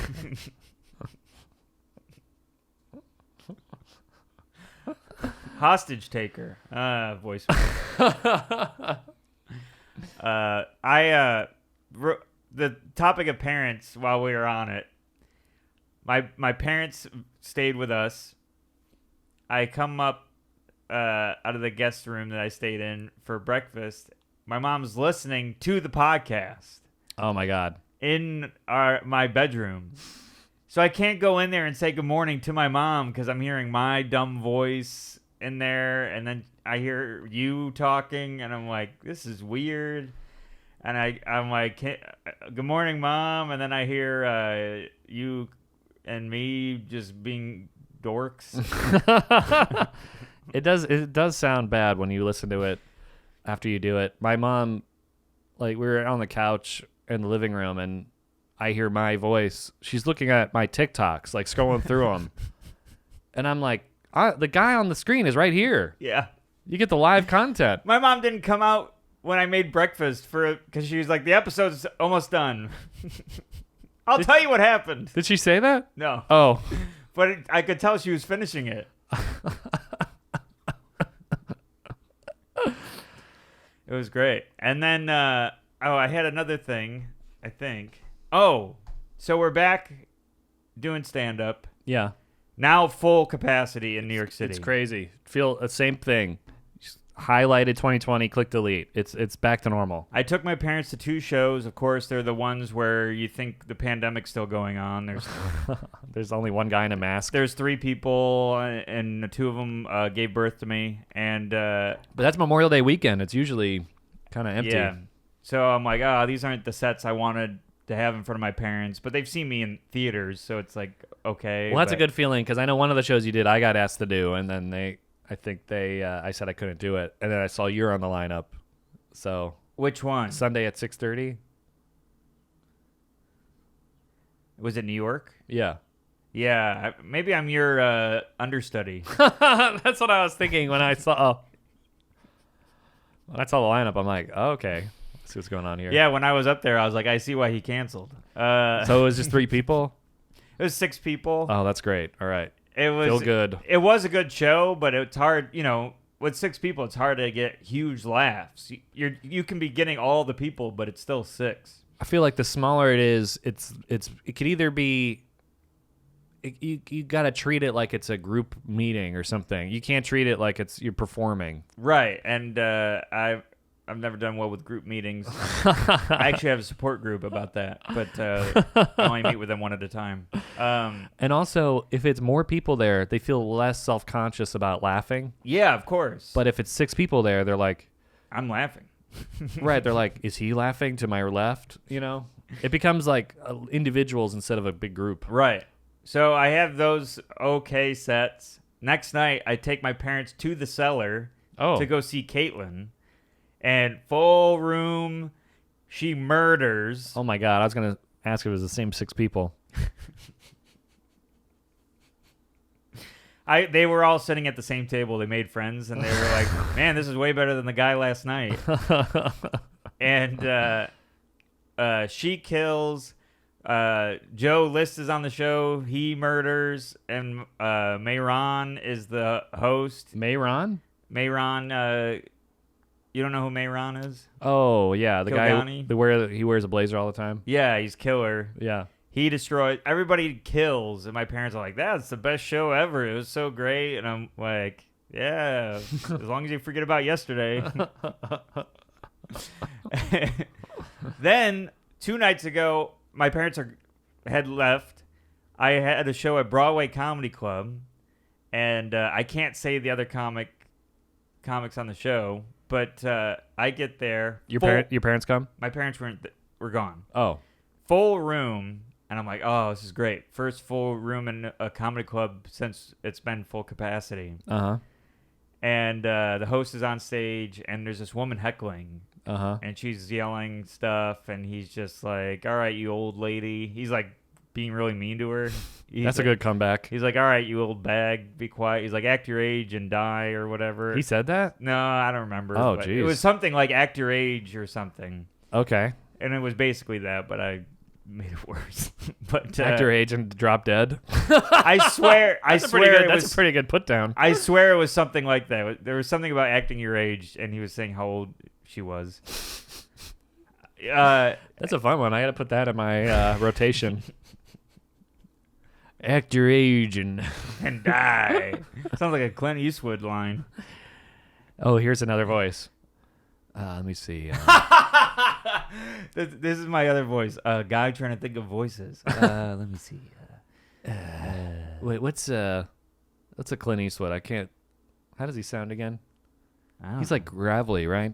Hostage taker. Voicemail. The topic of parents, while we were on it, my parents stayed with us. I come up out of the guest room that I stayed in for breakfast. My mom's listening to the podcast Oh my God. in my bedroom. So I can't go in there and say good morning to my mom because I'm hearing my dumb voice in there, and then I hear you talking, and I'm like, this is weird. And I'm like, good morning, Mom. And then I hear you and me just being dorks. It does sound bad when you listen to it after you do it. My mom, like, we were on the couch in the living room, and I hear my voice. She's looking at my TikToks, like scrolling through them. And I'm like, the guy on the screen is right here. Yeah. You get the live content. My mom didn't come out when I made breakfast because she was like, the episode's almost done. I'll tell you what happened. Did she say that? No. Oh. But I could tell she was finishing it. It was great. And then, I had another thing, I think. Oh, so we're back doing stand-up. Yeah. Now full capacity in New York City. It's crazy. Feel the same thing. Just highlighted 2020, click delete. It's back to normal. I took my parents to 2 shows. Of course, they're the ones where you think the pandemic's still going on. There's only one guy in a mask. There's 3 people, and 2 of them gave birth to me. And But that's Memorial Day weekend. It's usually kind of empty. yeah, so I'm like, these aren't the sets I wanted to have in front of my parents. But they've seen me in theaters, so it's like, okay. Well, that's a but- good feeling because I know one of the shows you did, I got asked to do, and then I said I couldn't do it, and then I saw you're on the lineup. So Which one? Sunday at 6:30. Was it New York? Yeah. Yeah, maybe I'm your understudy. That's what I was thinking when I saw. When I saw the lineup, I'm like, oh, okay, let's see what's going on here. Yeah, when I was up there, I was like, I see why he canceled. So it was just 3 people. It was 6 people. Oh, that's great. All right. It was Feel good. It was a good show, but it's hard. With 6 people, it's hard to get huge laughs. You can be getting all the people, but it's still 6. I feel like the smaller it is, it could either be. You got to treat it like it's a group meeting or something. You can't treat it like you're performing. Right, and I've never done well with group meetings. I actually have a support group about that, but I only meet with them one at a time. And also, if it's more people there, they feel less self-conscious about laughing. Yeah, of course. But if it's 6 people there, they're like, I'm laughing. right, they're like, is he laughing to my left? It becomes like individuals instead of a big group. Right. So I have those okay sets. Next night, I take my parents to the Cellar to go see Caitlin. And full room, she murders. Oh my God, I was going to ask if it was the same 6 people. They were all sitting at the same table. They made friends, and they were like, man, this is way better than the guy last night. And she kills Joe List is on the show. He murders, and Mayron is the host. Mayron? Mayron, you don't know who Mayron is? Oh, yeah. The Kilgani? guy he wears a blazer all the time. Yeah, he's killer. Yeah. He destroys. Everybody kills, and my parents are like, "That's the best show ever. It was so great." And I'm like, "Yeah, as long as you forget about yesterday." Then 2 nights ago, my parents had left. I had a show at Broadway Comedy Club, and I can't say the other comics on the show, but I get there. Your parents come? My parents were gone. Oh. Full room. And I'm like, oh, this is great. First full room in a comedy club since it's been full capacity. Uh-huh. And the host is on stage, and there's this woman heckling. Uh-huh. And she's yelling stuff, and he's just like, all right, you old lady. He's like being really mean to her. That's a good comeback. He's like, all right, you old bag, be quiet. He's like, act your age and die or whatever. He said that? No, I don't remember. Oh, but geez. it was something like act your age or something. Okay. And it was basically that, but I made it worse. But Actor agent drop dead. I swear That's a pretty good put down. I swear it was something like that. There was something about acting your age, and he was saying how old she was. That's a fun one. I got to put that in my rotation. Act your age and die. Sounds like a Clint Eastwood line. Oh, here's another voice. Let me see. This is my other voice. Guy trying to think of voices. Let me see. Wait, what's a Clint Eastwood? I can't. How does he sound again? He's like gravelly, right?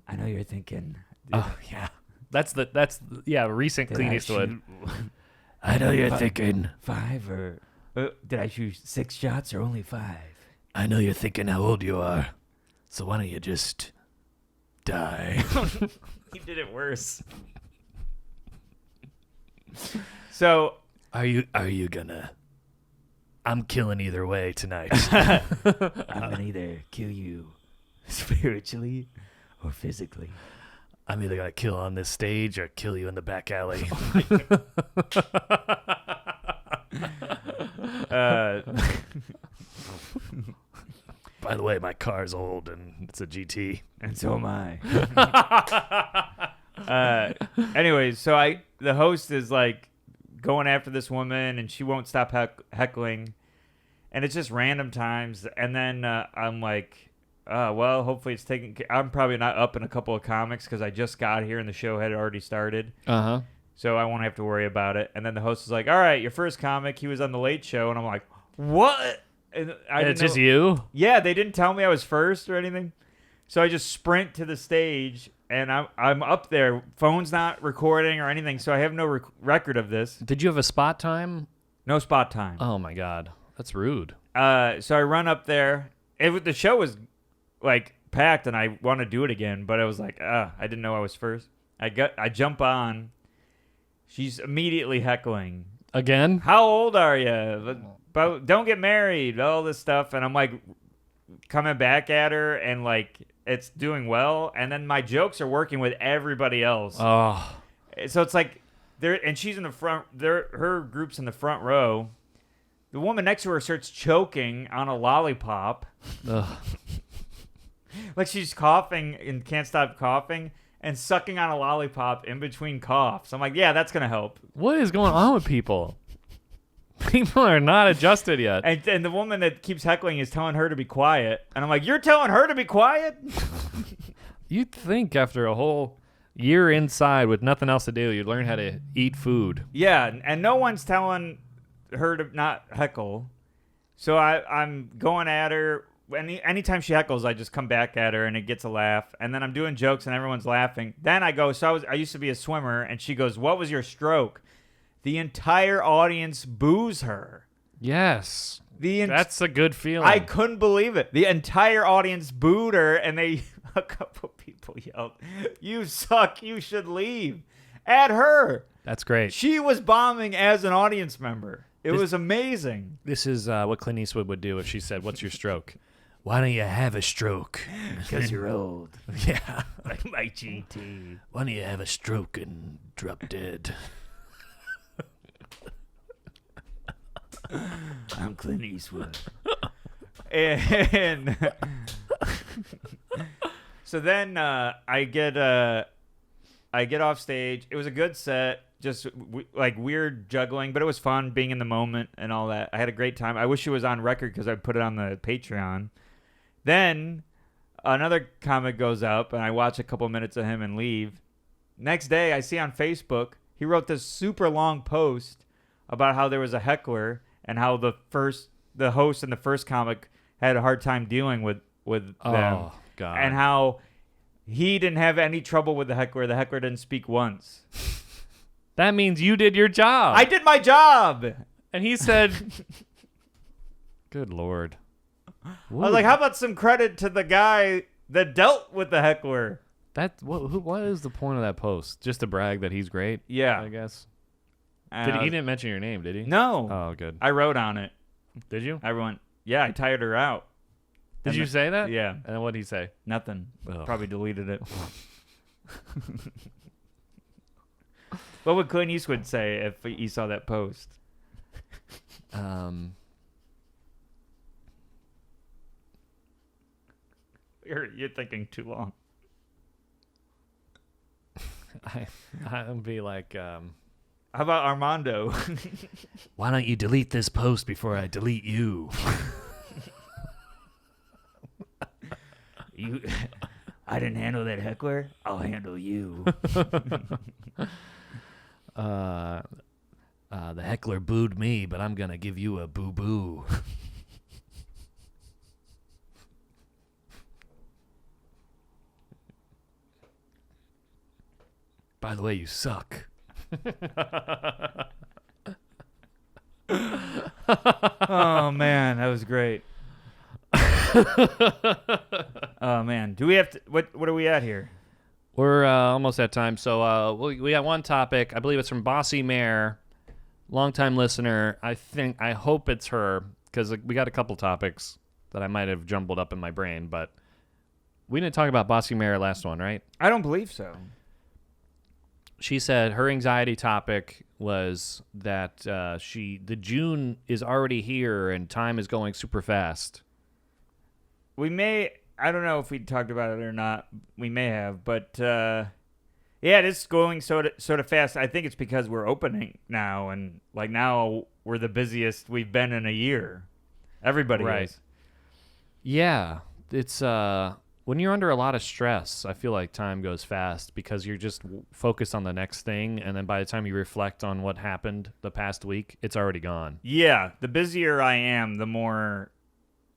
I know you're thinking. Oh yeah, that's recent Clint Eastwood. I know you're thinking 5 or did I shoot 6 shots or only 5? I know you're thinking how old you are. So why don't you just die? He did it worse. So are you gonna? I'm killing either way tonight. I'm gonna either kill you spiritually or physically. I'm either gonna kill on this stage or kill you in the back alley. By the way, my car's old and it's a GT. And so am I. Anyways, so the host is like going after this woman, and she won't stop heckling, and it's just random times. And then I'm like, well, hopefully it's taken. I'm probably not up in a couple of comics because I just got here and the show had already started. Uh-huh. So I won't have to worry about it. And then the host is like, all right, your first comic, he was on the Late Show, and I'm like, what? And it's just you? Yeah, they didn't tell me I was first or anything. So I just sprint to the stage, and I'm up there. Phone's not recording or anything, so I have no record of this. Did you have a spot time? No spot time. Oh, my God. That's rude. So I run up there. The show was, like, packed, and I want to do it again, but I was like, I didn't know I was first. I jump on. She's immediately heckling. Again? How old are you? But don't get married, all this stuff. And I'm like coming back at her, and like it's doing well. And then my jokes are working with everybody else. Oh. So it's like and she's in the front. Her group's in the front row. The woman next to her starts choking on a lollipop. Ugh. Like she's coughing and can't stop coughing and sucking on a lollipop in between coughs. I'm like, yeah, that's going to help. What is going on with people? People are not adjusted yet. And the woman that keeps heckling is telling her to be quiet. And I'm like, you're telling her to be quiet? You'd think after a whole year inside with nothing else to do, you'd learn how to eat food. Yeah, and no one's telling her to not heckle. So I'm going at her. Anytime she heckles, I just come back at her, and it gets a laugh. And then I'm doing jokes, and everyone's laughing. Then I go, I used to be a swimmer, and she goes, what was your stroke? The entire audience boos her. Yes. That's a good feeling. I couldn't believe it. The entire audience booed her, and a couple people yelled, you suck, you should leave. At her. That's great. She was bombing as an audience member. It was amazing. This is what Clint Eastwood would do if she said, what's your stroke? Why don't you have a stroke? Because you're old. Yeah. Like my GT. Why don't you have a stroke and drop dead? I'm Clint Eastwood. And so then I get off stage. It was a good set, just like weird juggling, but it was fun being in the moment and all that. I had a great time. I wish it was on record because I put it on the Patreon. Then another comic goes up, and I watch a couple minutes of him and leave. Next day, I see on Facebook, he wrote this super long post about how there was a heckler and how the host and the first comic had a hard time dealing with them. Oh, God. And how he didn't have any trouble with the heckler. The heckler didn't speak once. That means you did your job. I did my job. And he said, good Lord. I was like, how about some credit to the guy that dealt with the heckler? What is the point of that post? Just to brag that he's great? Yeah. I guess. And He didn't mention your name, did he? No. Oh, good. I wrote on it. Did you? I went, yeah, I tired her out. Did And you say that? Yeah. And then what did he say? Nothing. Ugh. Probably deleted it. What would Clint Eastwood say if he saw that post? You're thinking too long. I'd be like, How about Armando? why don't you delete this post before I delete you? I didn't handle that heckler. I'll handle you. The heckler booed me, but I'm going to give you a boo-boo. By the way, you suck. Oh man, that was great. Oh man, do we have to? What are we at here? We're almost at time, so we got one topic. I believe it's from Bossy Mare, longtime listener. I hope it's her because we got a couple topics that I might have jumbled up in my brain, but we didn't talk about Bossy Mare last one, right? I don't believe so. She said her anxiety topic was that the June is already here and time is going super fast. I don't know if we talked about it or not. We may have, but yeah, it is going sort of fast. I think it's because we're opening now, and like now we're the busiest we've been in a year. Everybody is. Yeah, it's when you're under a lot of stress, I feel like time goes fast because you're just focused on the next thing, and then by the time you reflect on what happened the past week, it's already gone. Yeah, the busier I am, the more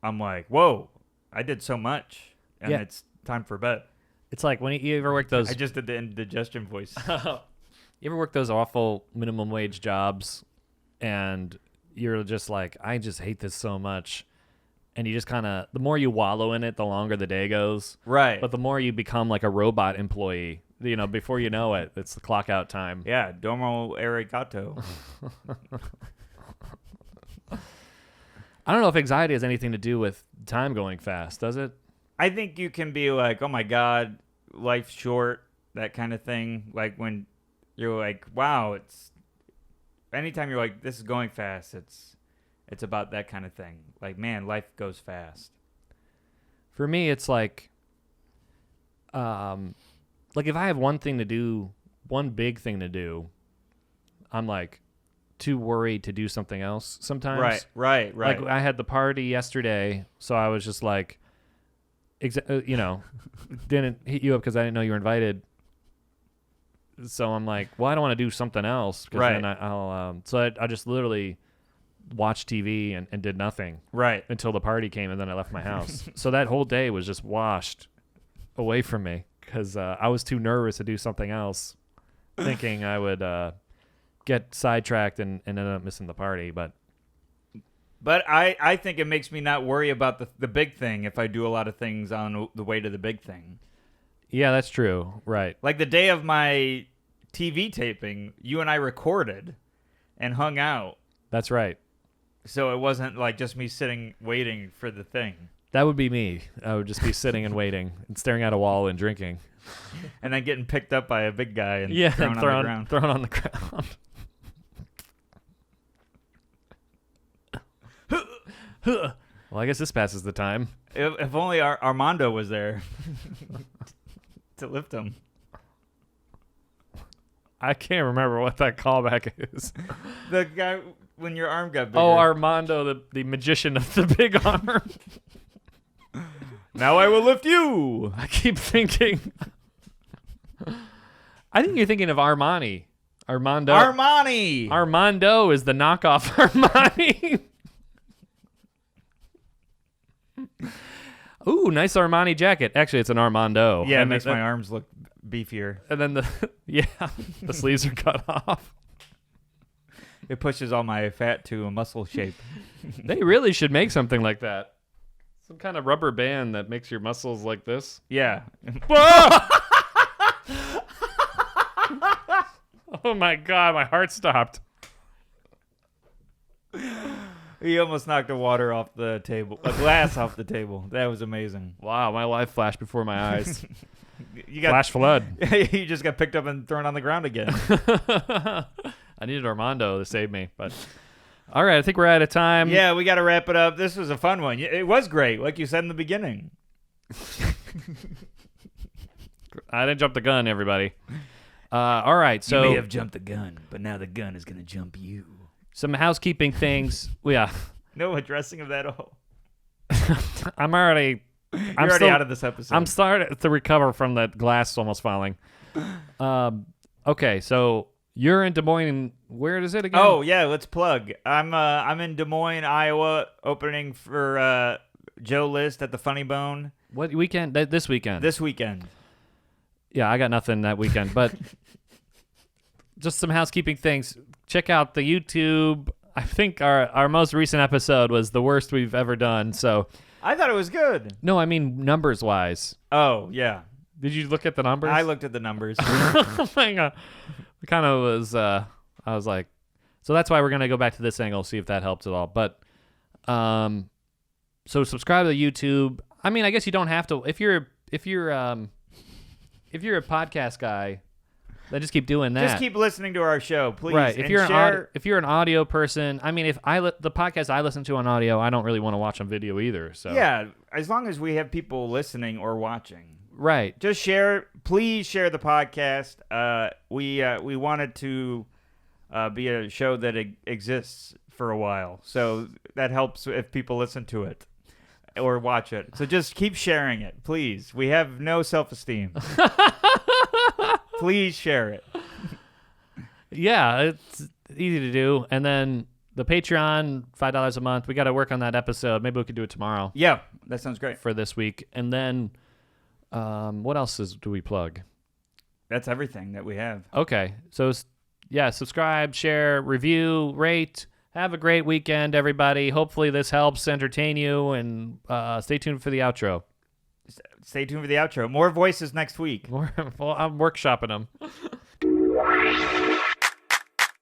I'm like, whoa, I did so much, and it's time for bed. It's like when you ever work those... I just did the indigestion voice. You ever work those awful minimum wage jobs, and you're just like, I just hate this so much. And you just kind of, the more you wallow in it, the longer the day goes. Right. But the more you become like a robot employee, before you know it, it's the clock out time. Yeah, domo arigato. I don't know if anxiety has anything to do with time going fast, does it? I think you can be like, oh my God, life's short, that kind of thing. Like when you're like, wow, anytime you're like, this is going fast, it's about that kind of thing. Like, man, life goes fast. For me, it's like if I have one big thing to do, I'm like too worried to do something else sometimes. Right. Like I had the party yesterday, so I was just like, didn't hit you up because I didn't know you were invited. So I'm like, well, I don't want to do something else. Right. Then I just literally watched TV and did nothing. Right. Until the party came, and then I left my house. So that whole day was just washed away from me because I was too nervous to do something else, thinking I would get sidetracked and end up missing the party. But I think it makes me not worry about the big thing if I do a lot of things on the way to the big thing. Yeah, that's true. Right. Like the day of my TV taping, you and I recorded and hung out. That's right. So it wasn't like just me sitting waiting for the thing. That would be me. I would just be sitting and waiting and staring at a wall and drinking. And then getting picked up by a big guy and thrown on the ground. Thrown on the ground. Well, I guess this passes the time. If only Armando was there to lift him. I can't remember what that callback is. The guy when your arm got bigger. Oh, Armando, the magician of the big arm. Now I will lift you. I keep thinking. I think you're thinking of Armani. Armando. Armani. Armando is the knockoff Armani. Ooh, nice Armani jacket. Actually, it's an Armando. Yeah, it And makes then- my arms look beefier. And then the sleeves are cut off. It pushes all my fat to a muscle shape. They really should make something like that. Some kind of rubber band that makes your muscles like this. Yeah. Oh my God, my heart stopped. He almost knocked the water off the table, a glass off the table. That was amazing. Wow, my life flashed before my eyes. You got Flash flood. you just got picked up and thrown on the ground again. I needed Armando to save me, but all right, I think we're out of time. Yeah, we got to wrap it up. This was a fun one. It was great, like you said in the beginning. I didn't jump the gun, everybody. All right, so you may have jumped the gun, but now the gun is going to jump you. some housekeeping things. Yeah, No addressing of that at all. I'm already You're already out of this episode. I'm starting to recover from that glass almost falling. Okay, so you're in Des Moines. Where is it again? Oh yeah, let's plug. I'm in Des Moines, Iowa, opening for Joe List at the Funny Bone What weekend? This weekend. this weekend. Yeah, I got nothing that weekend, but just some housekeeping things. Check out the YouTube. I think our most recent episode was the worst we've ever done. So, I thought it was good. no, I mean numbers wise. Oh yeah, Did you look at the numbers? I looked at the numbers. Oh my God. It kind of was, I was like, so that's why we're going to go back to this angle, see if that helps at all. But, so subscribe to the YouTube. I mean, I guess you don't have to, if you're a podcast guy, then just keep doing that. Just keep listening to our show, please. Right. If and you're share, if you're an audio person, I mean, if the podcast I listen to on audio, I don't really want to watch on video either. So yeah, as long as we have people listening or watching. right. Just share. Please share the podcast. We wanted to be a show that exists for a while, so that helps if people listen to it or watch it. So just keep sharing it, please. We have no self-esteem. Please share it. Yeah, it's easy to do. And then the Patreon, $5 a month. We got to work on that episode. Maybe we could do it tomorrow Yeah, that sounds great. for this week. And then, what else do we plug? That's everything that we have. Okay, so yeah, subscribe, share, review, rate. Have a great weekend, everybody. Hopefully this helps entertain you, and stay tuned for the outro. Stay tuned for the outro. More voices next week. Well, I'm workshopping them.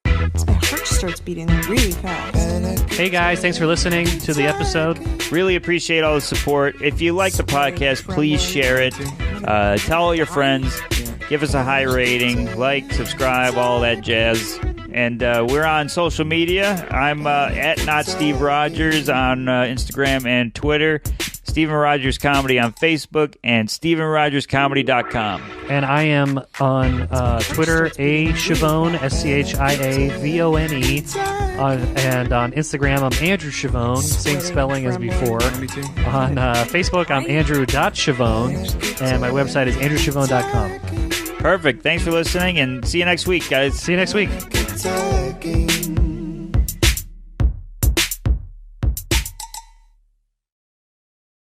My heart starts beating really fast. Hey guys, thanks for listening to the episode. Really appreciate all the support. If you like the podcast, please share it. Tell all your friends. Give us a high rating. Like, subscribe, all that jazz. And we're on social media. I'm at Not Steve Rogers on Instagram and Twitter. Steven Rogers Comedy on Facebook and StevenRogersComedy.com. And I am on Twitter, Chavone, SCHIAVONE. And on Instagram, I'm Andrew Chavone, same spelling as before. On Facebook, I'm Andrew.Chavone. And my website is AndrewChavone.com. Perfect. Thanks for listening, and see you next week, guys. See you next week. Talking